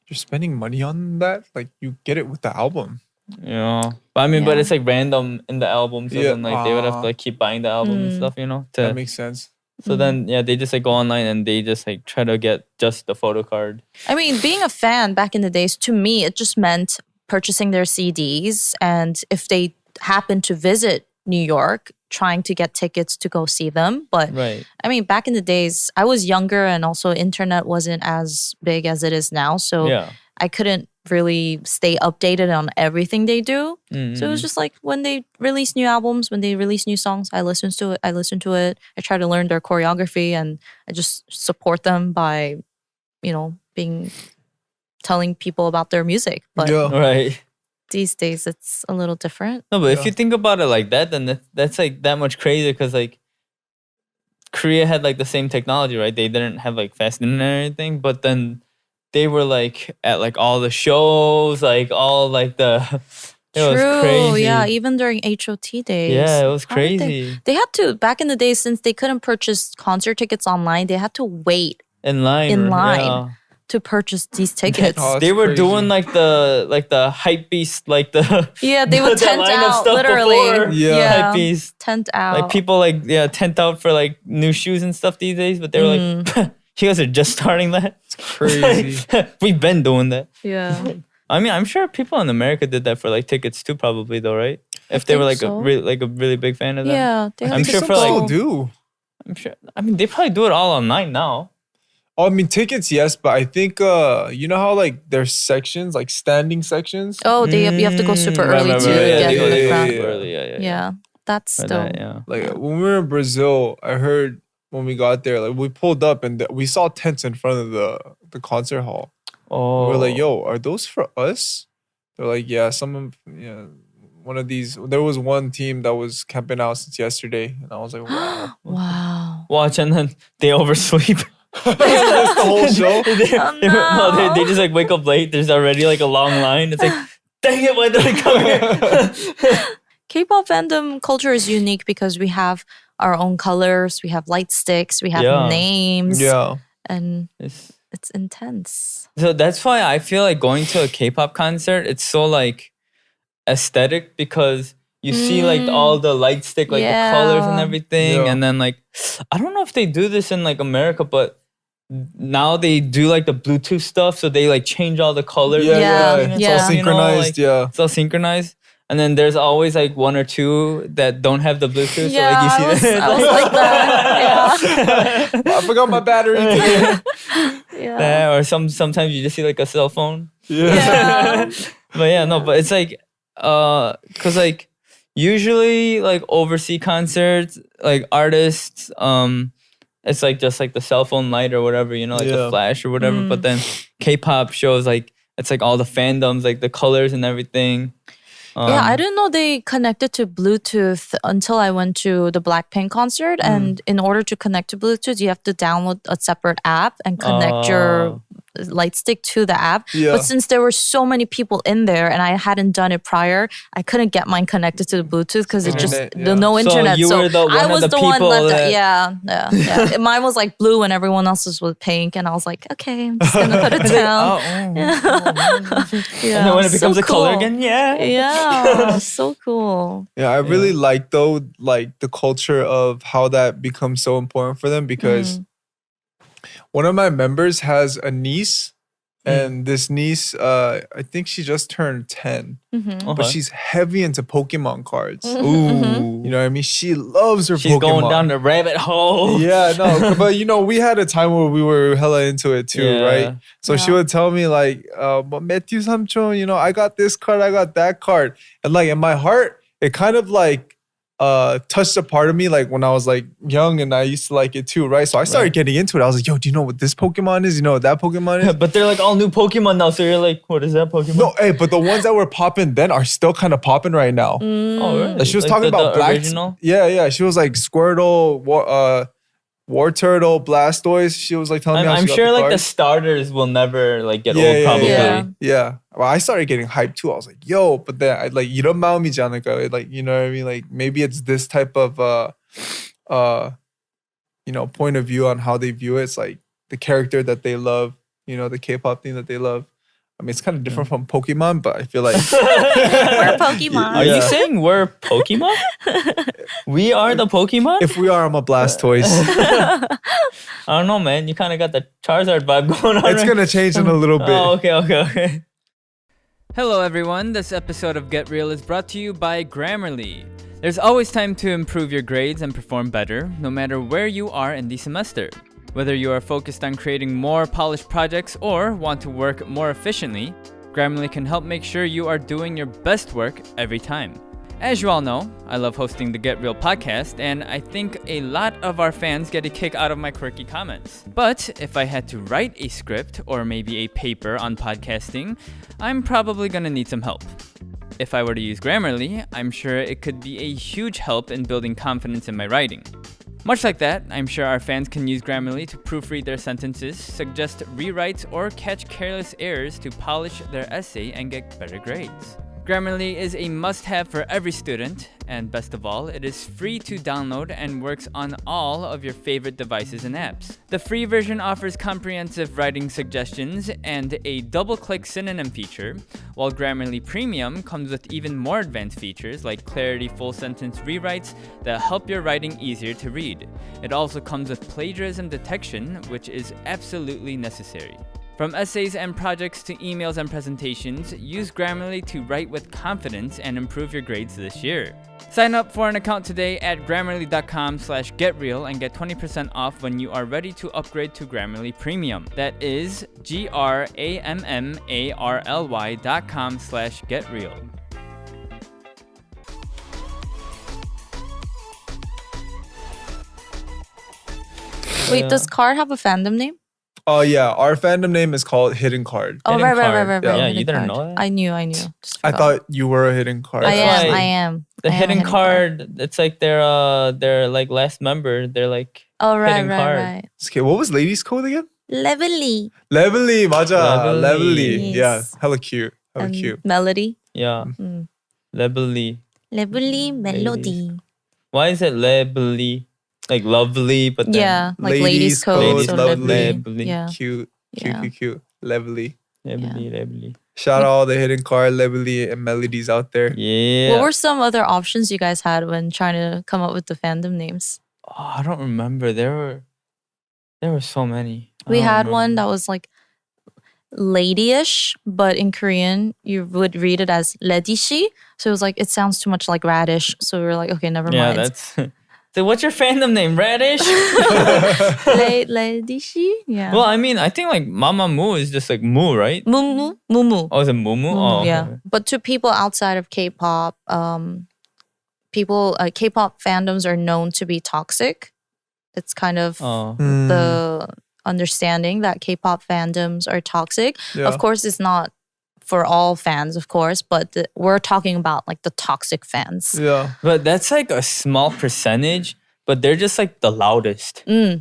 you're spending money on that? Like you get it with the album. Yeah. But I mean, but it's like random in the album. So then like they would have to like keep buying the album and stuff, That makes sense. So then, they just like go online and they just like try to get just the photo card. I mean, being a fan back in the days, to me, it just meant purchasing their CDs. And if they happen to visit New York, trying to get tickets to go see them. But I mean, back in the days, I was younger and also internet wasn't as big as it is now. So I couldn't really stay updated on everything they do. So it was just like when they release new albums, when they release new songs, I listen to it. I try to learn their choreography and I just support them by, telling people about their music. But these days it's a little different. No, but if you think about it like that, then that's like that much crazier because like Korea had like the same technology, right? They didn't have like fast internet or anything, but then they were like at like all the shows, like all like the it was crazy. Yeah, even during HOT days. Yeah, it was crazy. They had to, back in the days, since they couldn't purchase concert tickets online, they had to wait in line to purchase these tickets. They were doing like the hype beast, like the they would tent out literally. Hype beast, tent out. Like people tent out for like new shoes and stuff these days, but they were like, you guys are just starting that. It's crazy. We've been doing that. Yeah. I mean, I'm sure people in America did that for like tickets too, probably though, right? If they were like a really big fan of them. Yeah, I'm sure for still do. I'm sure. I mean, they probably do it all online now. Oh, I mean, tickets, yes, but I think you know how like there's sections, like standing sections. Oh, you have to go super early to get in the front. Yeah, that's still like when we were in Brazil. I heard when we got there, like we pulled up and we saw tents in front of the concert hall. Oh, we're like, yo, are those for us? They're like, yeah, one of these. There was one team that was camping out since yesterday, and I was like, wow. Wow. Watch, and then they oversleep. That's the whole show. They just like wake up late. There's already like a long line. It's like, dang it, why did I come here? K-pop fandom culture is unique because we have our own colors, we have light sticks, we have names. Yeah. And it's intense. So that's why I feel like going to a K-pop concert, it's so like aesthetic because you see like all the light stick, like the colors and everything. And then like, I don't know if they do this in like America, but now they do like the Bluetooth stuff. So they like change all the colors. It's all synchronized. It's all synchronized. And then there's always like one or two that don't have the Bluetooth. So like you see I was like that. I forgot my battery. Or sometimes you just see like a cell phone. Yeah. But it's like, cause like usually like overseas concerts, like artists, it's like just like the cell phone light or whatever, you know, like the flash or whatever. But then K-pop shows like it's like all the fandoms, like the colors and everything. I didn't know they connected to Bluetooth until I went to the Blackpink concert. And in order to connect to Bluetooth, you have to download a separate app and connect your light stick to the app. But since there were so many people in there and I hadn't done it prior, I couldn't get mine connected to the Bluetooth because it just no internet. So you were the one I was of the one people left. that... Yeah. Mine was like blue and everyone else's was pink, and I was like, okay, I'm just gonna put it down. And then when it becomes a color again, yeah, so cool. Yeah, I really like though, like the culture of how that becomes so important for them because one of my members has a niece, and this niece, I think she just turned 10, but she's heavy into Pokemon cards. Ooh. You know what I mean? She loves her Pokemon. She's going down the rabbit hole. Yeah, no, but you know, we had a time where we were hella into it too, right? So she would tell me like, Matthew Samchon, you know, I got this card, I got that card. And like in my heart, it kind of like touched a part of me like when I was like young and I used to like it too, right? So I started getting into it. I was like, yo, do you know what this Pokemon is? You know what that Pokemon is? But they're like all new Pokemon now. So you're like, what is that Pokemon? No, hey, but the ones that were popping then are still kind of popping right now. Oh, really? Like she was like talking about the Black. Original? Yeah. She was like Squirtle, War Turtle, Blastoise. She was like telling me how I'm she sure got the like the cards. starters will never like get old probably. Yeah. Well, I started getting hyped too. I was like, yo, but then I like, 이런 마음이지 않을까? Like, you know what I mean? Like maybe it's this type of you know, point of view on how they view it. It's like the character that they love, you know, the K-pop thing that they love. I mean, it's kind of different from Pokemon, but I feel like We're Pokemon. Are you saying we're Pokemon? We are the Pokemon? if we are, I'm a Blastoise. I don't know, man. You kind of got the Charizard vibe going on. It's gonna change in a little bit. Oh, okay. Hello, everyone. This episode of Get Real is brought to you by Grammarly. There's always time to improve your grades and perform better, no matter where you are in the semester. Whether you are focused on creating more polished projects or want to work more efficiently, Grammarly can help make sure you are doing your best work every time. As you all know, I love hosting the Get Real podcast, and I think a lot of our fans get a kick out of my quirky comments. But if I had to write a script or maybe a paper on podcasting, I'm probably gonna need some help. If I were to use Grammarly, I'm sure it could be a huge help in building confidence in my writing. Much like that, I'm sure our fans can use Grammarly to proofread their sentences, suggest rewrites, or catch careless errors to polish their essay and get better grades. Grammarly is a must-have for every student, and best of all, it is free to download and works on all of your favorite devices and apps. The free version offers comprehensive writing suggestions and a double-click synonym feature, while Grammarly Premium comes with even more advanced features like clarity full-sentence rewrites that help your writing easier to read. It also comes with plagiarism detection, which is absolutely necessary. From essays and projects to emails and presentations, use Grammarly to write with confidence and improve your grades this year. Sign up for an account today at grammarly.com/getreal and get 20% off when you are ready to upgrade to Grammarly Premium. That is grammarly.com/getreal. Wait, does Car have a fandom name? Oh yeah, our fandom name is called Hidden Card. Oh, Hidden right. card. Yeah, you Hidden didn't card. know that? I knew. Just I forgot. thought you were a hidden card. I That's why am. The I am a hidden card, it's like their like last member. They're like Oh, hidden card. right. Okay, what was ladies' code again? Levely. Levely, 맞아. Levely. Levely. Yes. Yeah, hella cute. Hella And cute. Melody. Yeah. Mm. Lebely. Levely Melody. Why is it Lebely? Like lovely, but then Yeah, like ladies' code. Ladies' So code, Levely. Levely. Yeah. Cute. Yeah. Cute. Levely. Lebely. Shout out all the hidden card, Levely, and melodies out there. Yeah. What were some other options you guys had when trying to come up with the fandom names? Oh, I don't remember. There were so many. We had one that was like ladyish, but in Korean you would read it as ledishi. So it was like it sounds too much like radish. So we were like, okay, never Yeah, mind. that's. So what's your fandom name? Radish? Ledishi? Yeah. Well, I mean, I think like Mama Moo is just like Moo, right? Mumu. Oh, is it Moo Moo? Oh, okay. Yeah. But to people outside of K-pop, K-pop fandoms are known to be toxic. It's kind of Oh. the understanding that K-pop fandoms are toxic. Yeah. Of course, it's not for all fans, of course, but we're talking about like the toxic fans. Yeah. But that's like a small percentage, but they're just like the loudest. Yeah.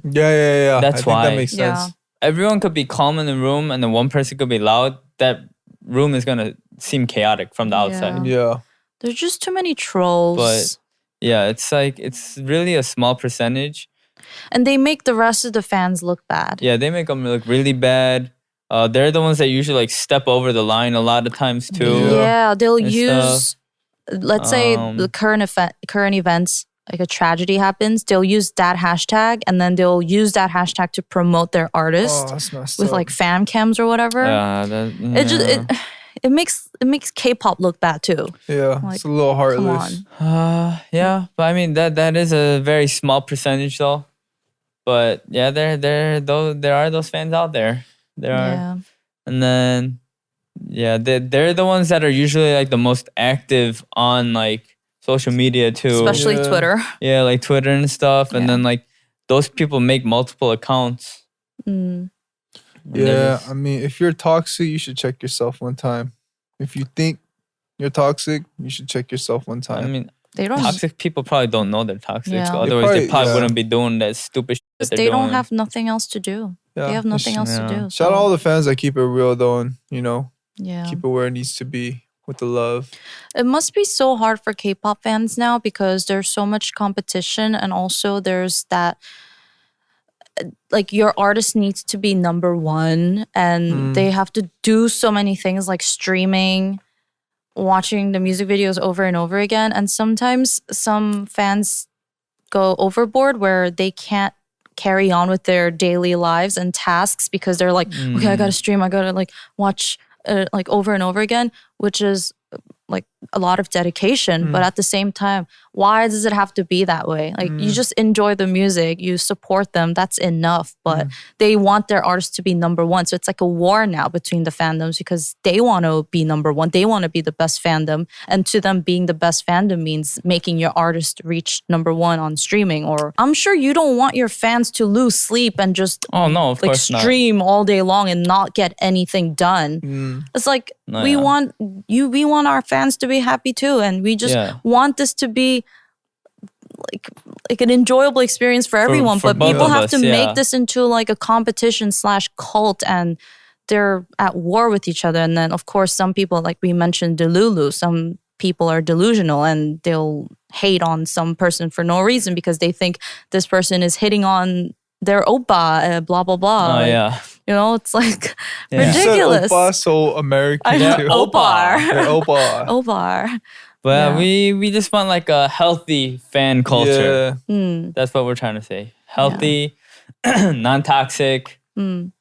That's I think why. that makes sense. Yeah. Everyone could be calm in the room and then one person could be loud. That room is going to seem chaotic from the outside. Yeah. There's just too many trolls. But yeah, it's like, it's really a small percentage. And they make the rest of the fans look bad. Yeah, they make them look really bad. They're the ones that usually like step over the line a lot of times too. Yeah, they'll and use, let's say the current events, like a tragedy happens, they'll use that hashtag and then they'll use that hashtag to promote their artist Oh, that's messed with up. like fan cams or whatever. It makes K-pop look bad too. Yeah, like, it's a little heartless. Come on. Yeah, but I mean that is a very small percentage though. But yeah, there are those fans out there. There are. Yeah. And then yeah, they're the ones that are usually like the most active on like social media too. Especially Yeah. Twitter. Yeah, like Twitter and stuff. And Yeah. then like those people make multiple accounts. Mm. And they're Yeah, just- I mean, if you're toxic, you should check yourself one time. If you think you're toxic, you should check yourself one time. I mean, They don't toxic people probably don't know they're toxic. Yeah. So They otherwise, they probably- probably yeah. wouldn't be doing that stupid shit that they're they don't doing. have nothing else to do. yeah. They have nothing else to yeah. do. Shout out so, all the fans that keep it real though, and yeah. keep it where it needs to be with the love. It must be so hard for K-pop fans now because there's so much competition and also there's that like your artist needs to be number one and they have to do so many things like streaming, watching the music videos over and over again. And sometimes some fans go overboard where they can't carry on with their daily lives and tasks because they're like, okay, I gotta stream, I gotta like watch like over and over again, which is like a lot of dedication. But at the same time, why does it have to be that way? Like you just enjoy the music, you support them, that's enough. But they want their artists to be number one. So it's like a war now between the fandoms because they want to be number one. They want to be the best fandom. And to them, being the best fandom means making your artist reach number one on streaming. Or I'm sure you don't want your fans to lose sleep and just Oh no, of like course not. stream all day long and not get anything done. It's like No, we yeah. want our fans to be happy too, and we just Yeah. want this to be like an enjoyable experience for everyone. for But both people of have us, to yeah. make this into like a competition / cult, and they're at war with each other. And then of course some people, like we mentioned, Delulu. Some people are delusional and they'll hate on some person for no reason because they think this person is hitting on their oppa, blah blah blah. Oh Like, yeah. you know, it's like Yeah. You said ridiculous. oppa, so American I know, too. opar. Yeah, oppa. Opar. But Yeah. we just want like a healthy fan culture. Yeah. Mm. That's what we're trying to say. Healthy, non-toxic. And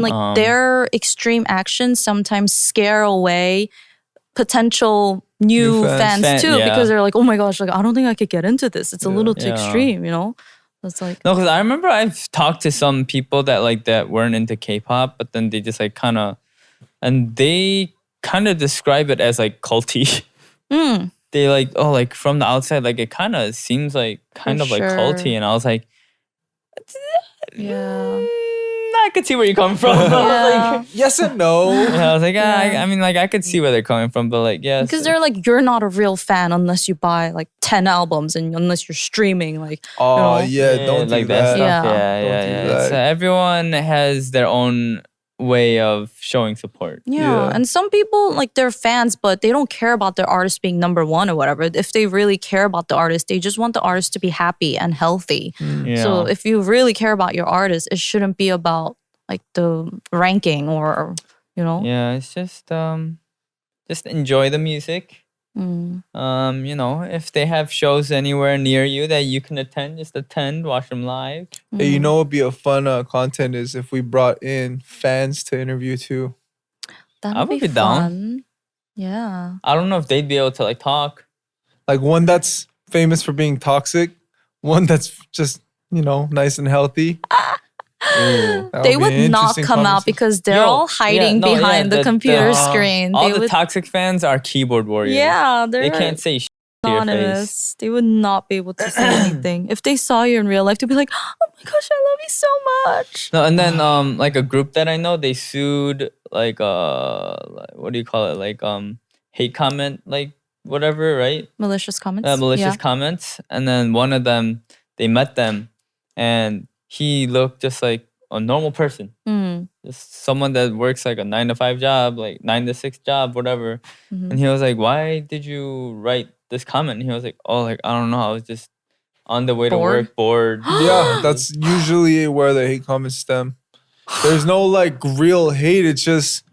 like their extreme actions sometimes scare away potential new New fans, fans. too Yeah. because they're like, oh my gosh, like I don't think I could get into this. It's a little too Yeah. extreme, you know? It's like No, because I remember I've talked to some people that weren't into K-pop, but then they just like kind of, and they kind of describe it as like culty. They like, oh, like from the outside, like it kind of seems like kind For of like sure. culty, and I was like, yeah. I could see where you're coming from. Yeah. Yes and no. I was like, I mean, like, I could see where they're coming from, but like, yes. Because they're like, you're not a real fan unless you buy like 10 albums and unless you're streaming. Like, Oh, you know? yeah, don't like do that. stuff. Yeah. Yeah. do that. So everyone has their own way of showing support. Yeah. And some people, like, they're fans, but they don't care about their artist being number one or whatever. If they really care about the artist, they just want the artist to be happy and healthy. Yeah. So if you really care about your artist, it shouldn't be about like the ranking or, you know? Yeah, it's just enjoy the music. Mm. You know, if they have shows anywhere near you that you can attend, just attend, watch them live. Hey, you know what would be a fun content is if we brought in fans to interview too. That I would would be be down. fun. Yeah. I don't know if they'd be able to like talk. Like one that's famous for being toxic, one that's just, nice and healthy. That They be would an not interesting come out conversation. because they're Yo, all hiding yeah, no, behind yeah, the computer screen. All They the would, toxic fans are keyboard warriors. yeah, they're They can't say shit to your face. anonymous. They would not be able to say anything. If they saw you in real life, they'd be like, "Oh my gosh, I love you so much." No, and then like a group that I know, they sued like what do you call it? Like hate comment, like whatever, right? Malicious comments. Malicious Yeah. comments. And then one of them, they met them and he looked just like a normal person. Mm. Just someone that works like a 9 to 5 job, like 9 to 6 job, whatever. Mhm. And he was like, "Why did you write this comment?" And he was like, "Oh, like I don't know. I was just on the way to Bored? work, bored." Yeah, that's usually where the hate comments stem. There's no like real hate. It's just,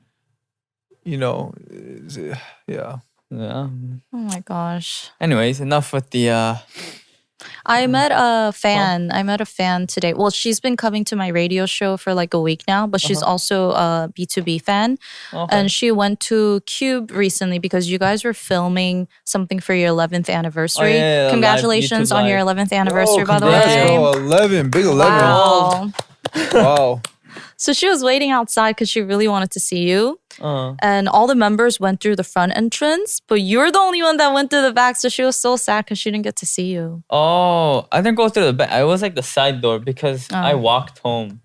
yeah. Yeah. Oh my gosh. Anyways, enough with the. I met a fan. I met a fan today. Well, she's been coming to my radio show for like a week now, but she's also a B2B fan. Okay. And she went to Cube recently because you guys were filming something for your 11th anniversary. yeah, live Congratulations YouTube on your live. 11th anniversary, by the congrats, way. bro. 11, big 11. Wow. Wow. So she was waiting outside because she really wanted to see you. Uh, And all the members went through the front entrance, but you're the only one that went through the back. So she was so sad because she didn't get to see you. oh, I didn't go through the back. I was like the side door because I walked home.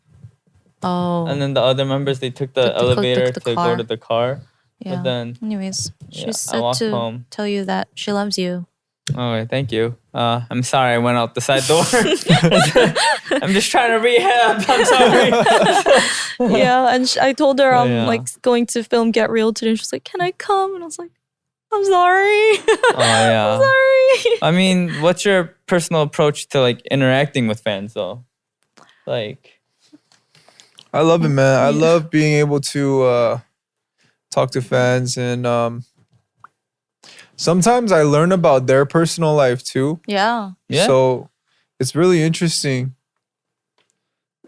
Oh. And then the other members, they took the elevator the to car. go to the car. Yeah. But then, Anyways, she yeah, I said walked to home. tell you that she loves you. okay, thank you. I'm sorry I went out the side door. I'm just trying to rehab. I'm sorry. Yeah, and I told her I'm Yeah. like going to film Get Real today. And she's like, "Can I come?" And I was like, "I'm sorry." Oh, yeah. Sorry. I mean, what's your personal approach to like interacting with fans though? Like, I love it, man. I love being able to talk to fans, and sometimes I learn about their personal life too. Yeah. yeah. So it's really interesting.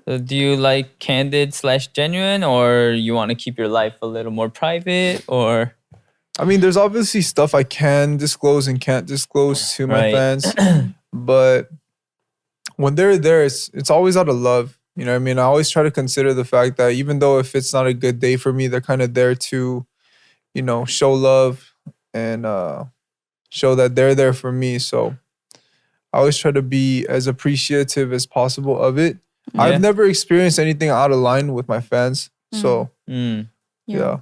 Do you like candid / genuine, or you want to keep your life a little more private, or? I mean, there's obviously stuff I can disclose and can't disclose to my Right. fans, but when they're there, it's always out of love. You know what I mean? I always try to consider the fact that even though if it's not a good day for me, they're kind of there to, show love and show that they're there for me. So I always try to be as appreciative as possible of it. Yeah. I've never experienced anything out of line with my fans. So Mm. yeah.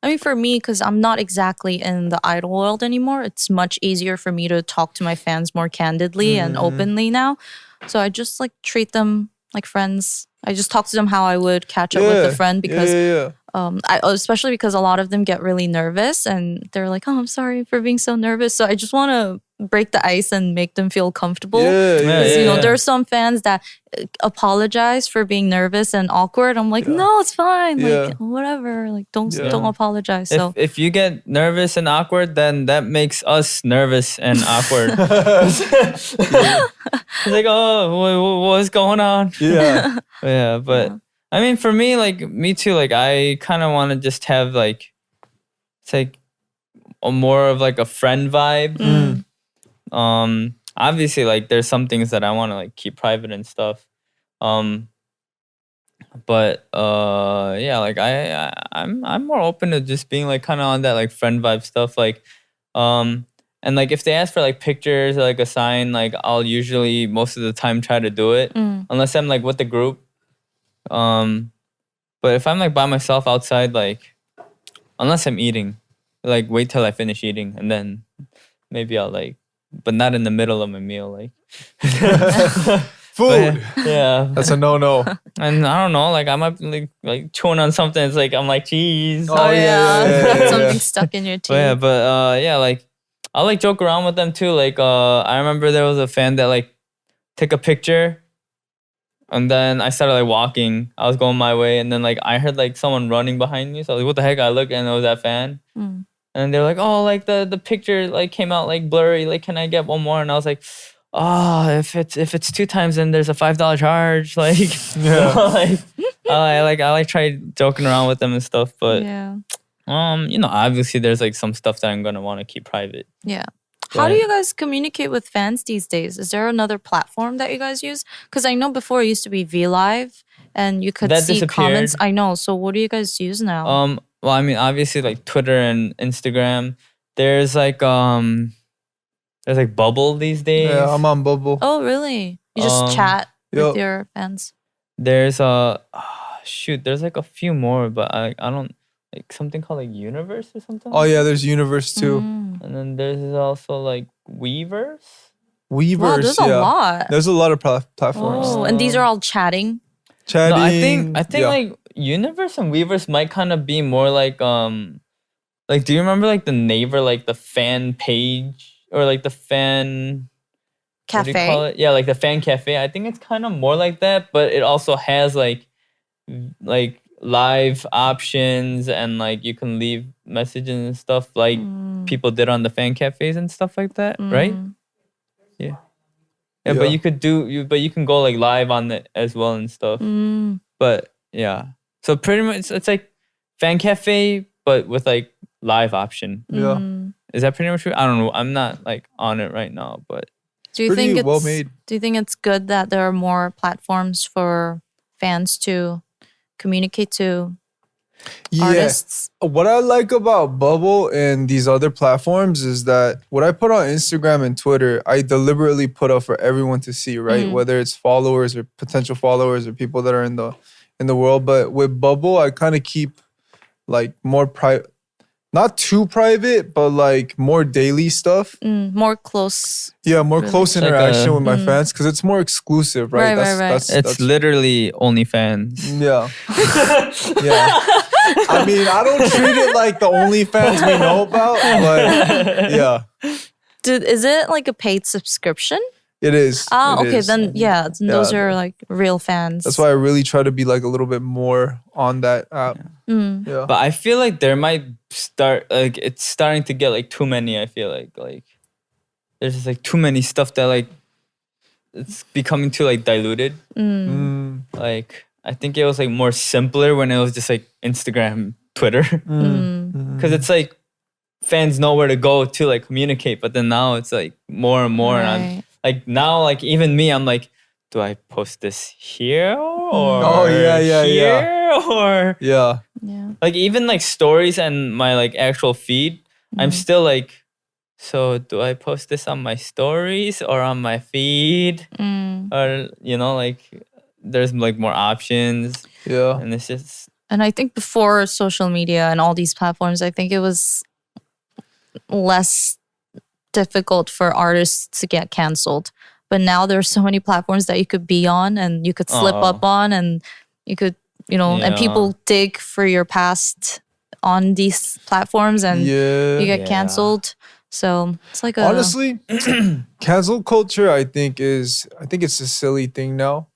I mean, for me, because I'm not exactly in the idol world anymore, it's much easier for me to talk to my fans more candidly and openly now. So I just like treat them like friends. I just talk to them how I would catch up with a friend because yeah. especially because a lot of them get really nervous and they're like, "Oh, I'm sorry for being so nervous." So I just want to break the ice and make them feel comfortable. Yeah, Because, yeah. there are some fans that apologize for being nervous and awkward. I'm like, no, it's fine. Yeah. Like, whatever. Like, don't Yeah. apologize. So If you get nervous and awkward, then that makes us nervous and awkward. It's like, oh, what's going on? Yeah. Yeah, but I mean, for me, like me too. Like I kind of want to just have like, it's like a more of like a friend vibe. Obviously, like there's some things that I want to like keep private and stuff. But yeah, like I'm more open to just being like kind of on that like friend vibe stuff. Like, and like if they ask for like pictures or like a sign, like I'll usually most of the time try to do it, unless I'm like with the group. But if I'm like by myself outside, like unless I'm eating, like wait till I finish eating and then maybe I'll like, but not in the middle of my meal, like. Food. Yeah. That's a no. And I don't know, like I might be like chewing on something. It's like I'm like, geez. Oh, yeah. Something stuck in your teeth. Yeah, like I'll like joke around with them too. Like I remember there was a fan that like took a picture, and then I started like walking. I was going my way, and then like I heard like someone running behind me. So I was like, what the heck? I look, and it was that fan. And they're like, oh, like the picture like came out like blurry. Like, can I get one more? And I was like, oh, if it's 2 times, then there's a $5 charge. Like, I like try joking around with them and stuff. But obviously there's like some stuff that I'm gonna want to keep private. Yeah. How do you guys communicate with fans these days? Is there another platform that you guys use? Because I know before it used to be VLive and you could see comments. I know. So what do you guys use now? Well, I mean, obviously like Twitter and Instagram. There's like Bubble these days. Yeah, I'm on Bubble. Oh, really? You just chat with your fans? There's there's like a few more, but I don't like something called like Universe or something. Oh yeah, there's Universe too. And then there's also like Weverse. Wow, there's a lot. There's a lot of platforms. Oh, and these are all chatting. No, I think like Universe and Weverse might kind of be more like do you remember like the Naver, like the fan page or like the fan cafe? What do you call it? Yeah, like the fan cafe. I think it's kind of more like that, but it also has like live options and like you can leave messages and stuff like people did on the fan cafes and stuff like that, right? Yeah, but you can go like live on it as well and stuff. But yeah, so pretty much it's like fan cafe but with like live option. Yeah. Is that pretty much true? I don't know. I'm not like on it right now, but do you think it's well made? Do you think it's good that there are more platforms for fans to communicate to artists? What I like about Bubble and these other platforms is that what I put on Instagram and Twitter, I deliberately put up for everyone to see, right? Whether it's followers or potential followers or people that are in the world. But with Bubble, I kind of keep like more private. Not too private, but like more daily stuff. More close. Yeah, more close interaction with my fans because it's more exclusive, right? Right. It's literally OnlyFans. Yeah. Yeah. I mean, I don't treat it like the OnlyFans we know about, but yeah. Is it like a paid subscription? It is. Oh, it okay. is. Then those are like real fans. That's why I really try to be like a little bit more on that app. Yeah. But I feel like there might it's starting to get like too many. I feel like there's just like too many stuff that like it's becoming too like diluted. Like I think it was like more simpler when it was just like Instagram, Twitter, because it's like fans know where to go to like communicate. But then now it's like more and more, and I'm like now like even me, I'm like, do I post this here or here or like even like stories and my like actual feed, I'm still like, so do I post this on my stories or on my feed? Or like there's like more options. Yeah. And it's just, and I think before social media and all these platforms, I think it was less difficult for artists to get canceled. But now there's so many platforms that you could be on and you could slip up on and you could, and people dig for your past on these platforms and you get canceled. So it's like honestly, cancel culture, I think it's a silly thing now.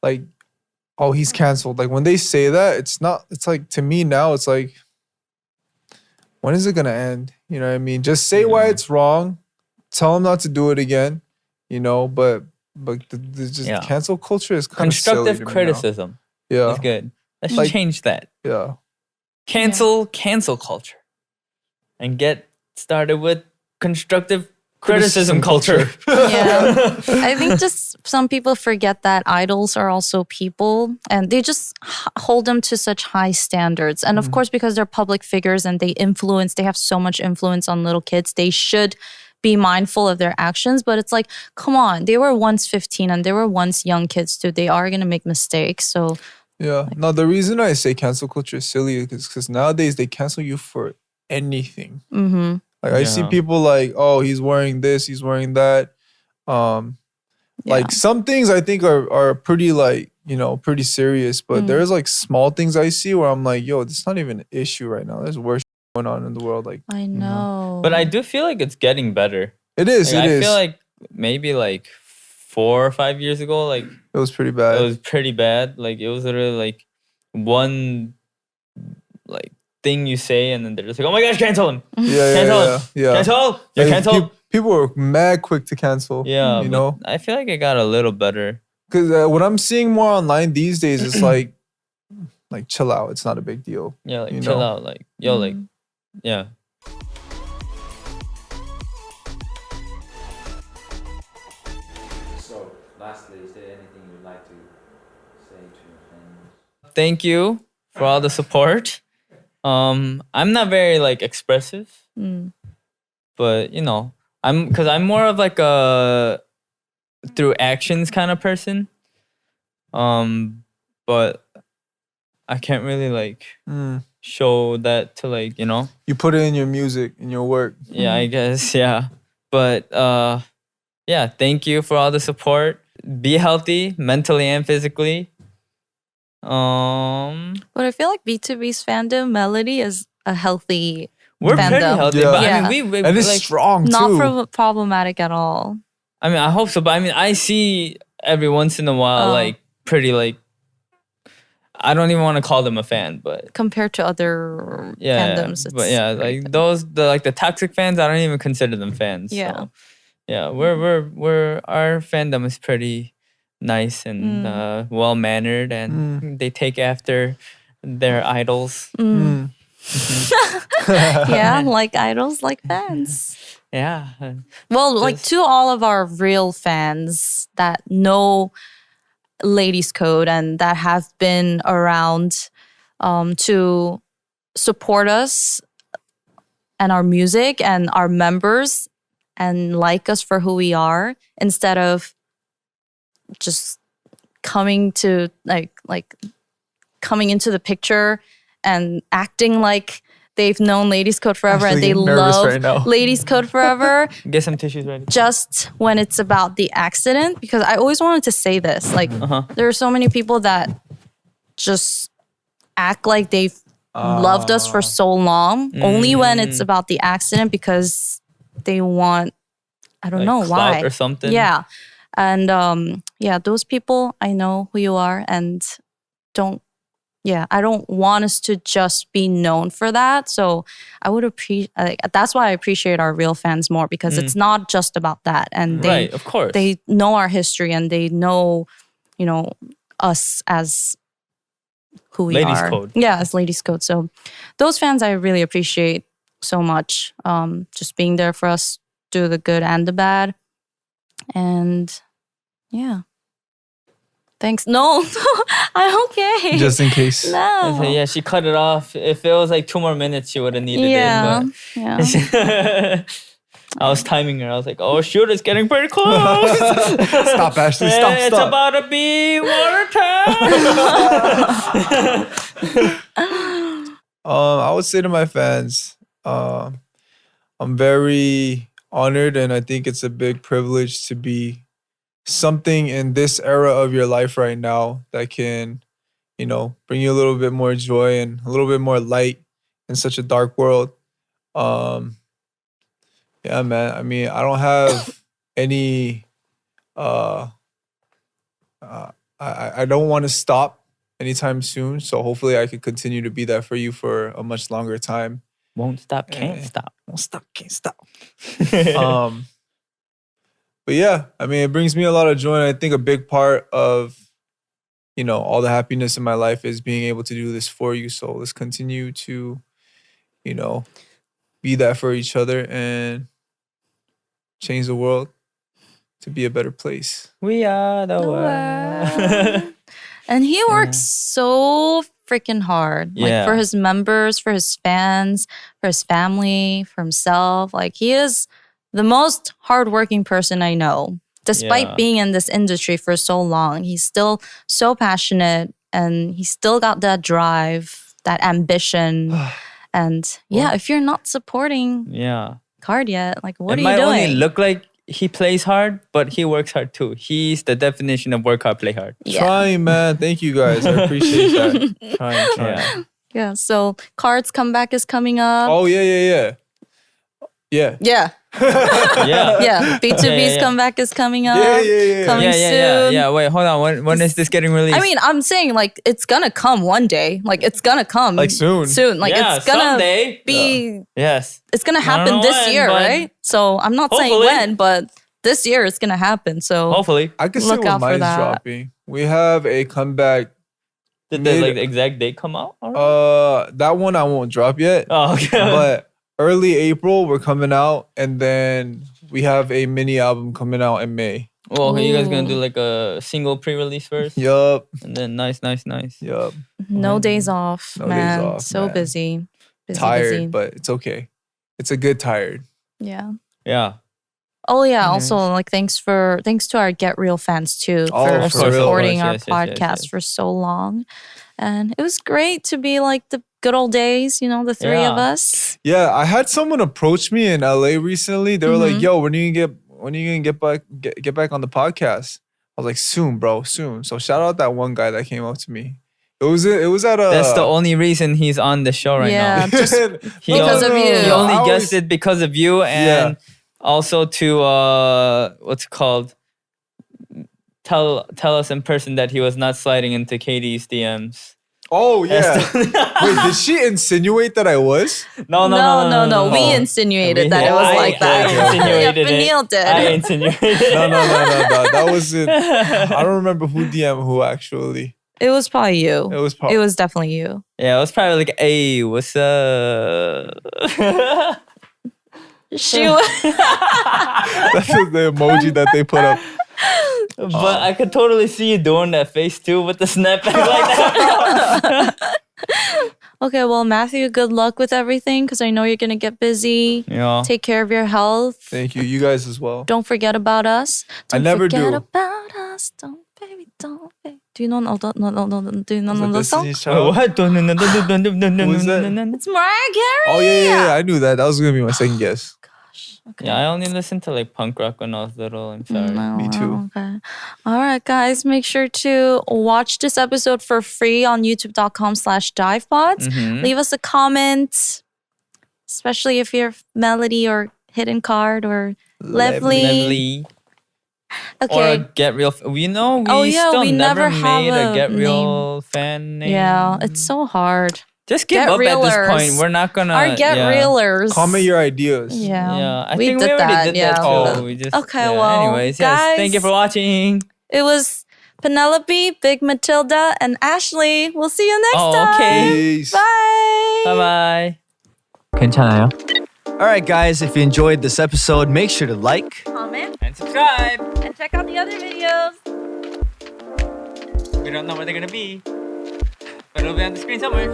Like, oh, he's canceled. Like when they say that, it's like to me now, it's like, when is it gonna end? You know what I mean? Just say why it's wrong. Tell them not to do it again. But just cancel culture is kind of constructive criticism. Yeah, that's good. Let's change that. Yeah, cancel culture, and get started with constructive criticism culture. Yeah, I think just some people forget that idols are also people, and they just hold them to such high standards. And of course, because they're public figures and they have so much influence on little kids, they should be mindful of their actions. But it's like, come on, they were once 15 and they were once young kids too. They are going to make mistakes. So Yeah. No, the reason I say cancel culture is silly is because nowadays they cancel you for anything. Mm-hmm. Like I see people like, oh, he's wearing this, he's wearing that. Like some things I think are pretty like, you know, pretty serious, but there's like small things I see where I'm like, yo, this is not even an issue right now. There's worse going on in the world. Like I know. But I do feel like it's getting better. It is. Like, it I is. feel like maybe like 4 or 5 years ago, like it was pretty bad. it was pretty bad. Like it was literally like one like thing you say and then they're just like, oh my gosh, cancel him. Cancel him. Cancel. You're Like, canceled. People were mad quick to cancel. Yeah, you but know. I feel like it got a little better. Because what I'm seeing more online these days is like chill out. It's not a big deal. Yeah, like you chill know? out. Like yo, like yeah. So, lastly, is there anything you'd like to say to your fans? Thank you for all the support. I'm not very like expressive, but you know, I'm more of like a through actions kind of person. But I can't really like show that to like, you know. You put it in your music, in your work. Yeah, I guess, yeah. But yeah, thank you for all the support. Be healthy mentally and physically. But I feel like B2B's fandom Melody is a healthy We're fandom. pretty healthy, Yeah. but Yeah. I mean, we And it's like, strong Not too. problematic at all. I mean, I hope so, but I mean, I see every once in a while, Oh. like pretty like. I don't even want to call them a fan, but Compared to other yeah, fandoms. but yeah, pretty like good. the toxic fans, I don't even consider them fans. Yeah. So, yeah, we're our fandom is pretty nice and well mannered, and they take after their idols. Yeah, like idols, like fans. Yeah, Well, like Just- to all of our real fans that know Ladies Code and that have been around to support us and our music and our members and like us for who we are instead of just coming to like coming into the picture and acting like they've known Ladies Code forever and Actually they getting nervous love right now. Ladies Code forever. get some tissues ready. Just when it's about the accident, because I always wanted to say this. Like, there are so many people that just act like they've loved us for so long, only when it's about the accident because they want, I don't Like know clout why. or something. Yeah. And yeah, those people, I know who you are and I don't want us to just be known for that. So I would appreciate, that's why I appreciate our real fans more because it's not just about that. And Right, of course. they know our history and they know, you know, us as who we Ladies are. Code. Yeah, as Ladies Code. So those fans I really appreciate so much. Just being there for us, do the good and the bad. And yeah. Thanks. No, I'm okay. Just in case. no. So, yeah, she cut it off. If it was like 2 more minutes, she would have needed Yeah. it. Yeah. But I was timing her. I was like, "Oh shoot, it's getting pretty close." Stop, Ashley. Stop, It's stop. about to be water time. I would say to my fans, I'm very honored and I think it's a big privilege to be something in this era of your life right now that can, you know, bring you a little bit more joy and a little bit more light in such a dark world. Yeah, man. I mean, I don't have any I don't want to stop anytime soon. So hopefully I could continue to be that for you for a much longer time. Won't stop, can't stop. Won't stop, can't stop. But yeah, I mean, it brings me a lot of joy. And I think a big part of, you know, all the happiness in my life is being able to do this for you. So let's continue to, you know, be that for each other and change the world to be a better place. We are the world. And he works so freaking hard. Like Yeah. for his members, for his fans, for his family, for himself. Like he is the most hardworking person I know. Despite Yeah. being in this industry for so long, he's still so passionate and he still got that drive, that ambition. And if you're not supporting Card yet, like what are you doing? It might only look like he plays hard, but he works hard too. He's the definition of work hard, play hard. Trying, man. Thank you guys. I appreciate that. Trying. Yeah, so Card's comeback is coming up. Oh, yeah. B2B's comeback is coming up. Coming soon. Yeah. Wait, hold on. When is this getting released? I mean, I'm saying like it's gonna come one day. Like it's gonna come like soon. Like it's gonna someday. be. Yes. It's gonna happen this year, right? So I'm not saying when, but this year it's gonna happen. So hopefully, I can see when mine's dropping. We have a comeback. Did the exact date come out? Already? That one I won't drop yet. Oh, okay. But early April, we're coming out, and then we have a mini album coming out in May. Well, okay, you guys gonna do like a single pre-release first? Yup. And then nice. Yup. No days off, man. So man. busy. Tired, but it's okay. It's a good tired. Yeah. Yeah. Oh yeah. Also, like thanks to our Get Real fans too for supporting our podcast for so long, and it was great to be like the good old days. You know, the three of us. Yeah, I had someone approach me in LA recently. They were like, "Yo, when are you gonna get back on the podcast?" I was like, "Soon, bro, soon." So shout out that one guy that came up to me. It was at a. That's the only reason he's on the show right now. Yeah, just because of you. He only guessed it because of you, and also to what's it called? Tell us in person that he was not sliding into Katie's DMs. Oh yeah. Wait, did she insinuate that I was? No. We insinuated that it was like that. Peniel did. I insinuated. No. That wasn't. I don't remember who DM who actually. It was probably you. It was definitely you. Yeah, it was probably like, "Hey, what's up?" She was. That's the emoji that they put up. But I could totally see you doing that face too with the snapback like that. Okay, well, Matthew, good luck with everything because I know you're gonna get busy. Yeah. Take care of your health. Thank you. You guys as well. Don't forget about us. I never do. Don't forget about us. Don't. Do you know the song? What? Who's that? It's Mariah Carey. Oh yeah. I knew that. That was gonna be my second guess. Okay. Yeah, I only listened to like punk rock when I was little. I'm sorry. Me too. Okay. All right, guys. Make sure to watch this episode for free on youtube.com/divepods. Leave us a comment, especially if you're Melody or Hidden Card or Lovely. Okay. Or Get Real. We still we never have made a Get name. Real fan name. Yeah, it's so hard. Just give up at this point. We're not gonna. Our Get Realers. Comment your ideas. Yeah. I we think did we already that. did Yeah. that too. Oh. We just, okay, well, anyways, guys, thank you for watching. It was Penelope, Big Matilda, and Ashley. We'll see you next time. Okay. Peace. Bye. Bye. 괜찮아요? Alright guys, if you enjoyed this episode, make sure to like, Comment, And subscribe. and check out the other videos. We don't know where they're gonna be, but it'll be on the screen somewhere.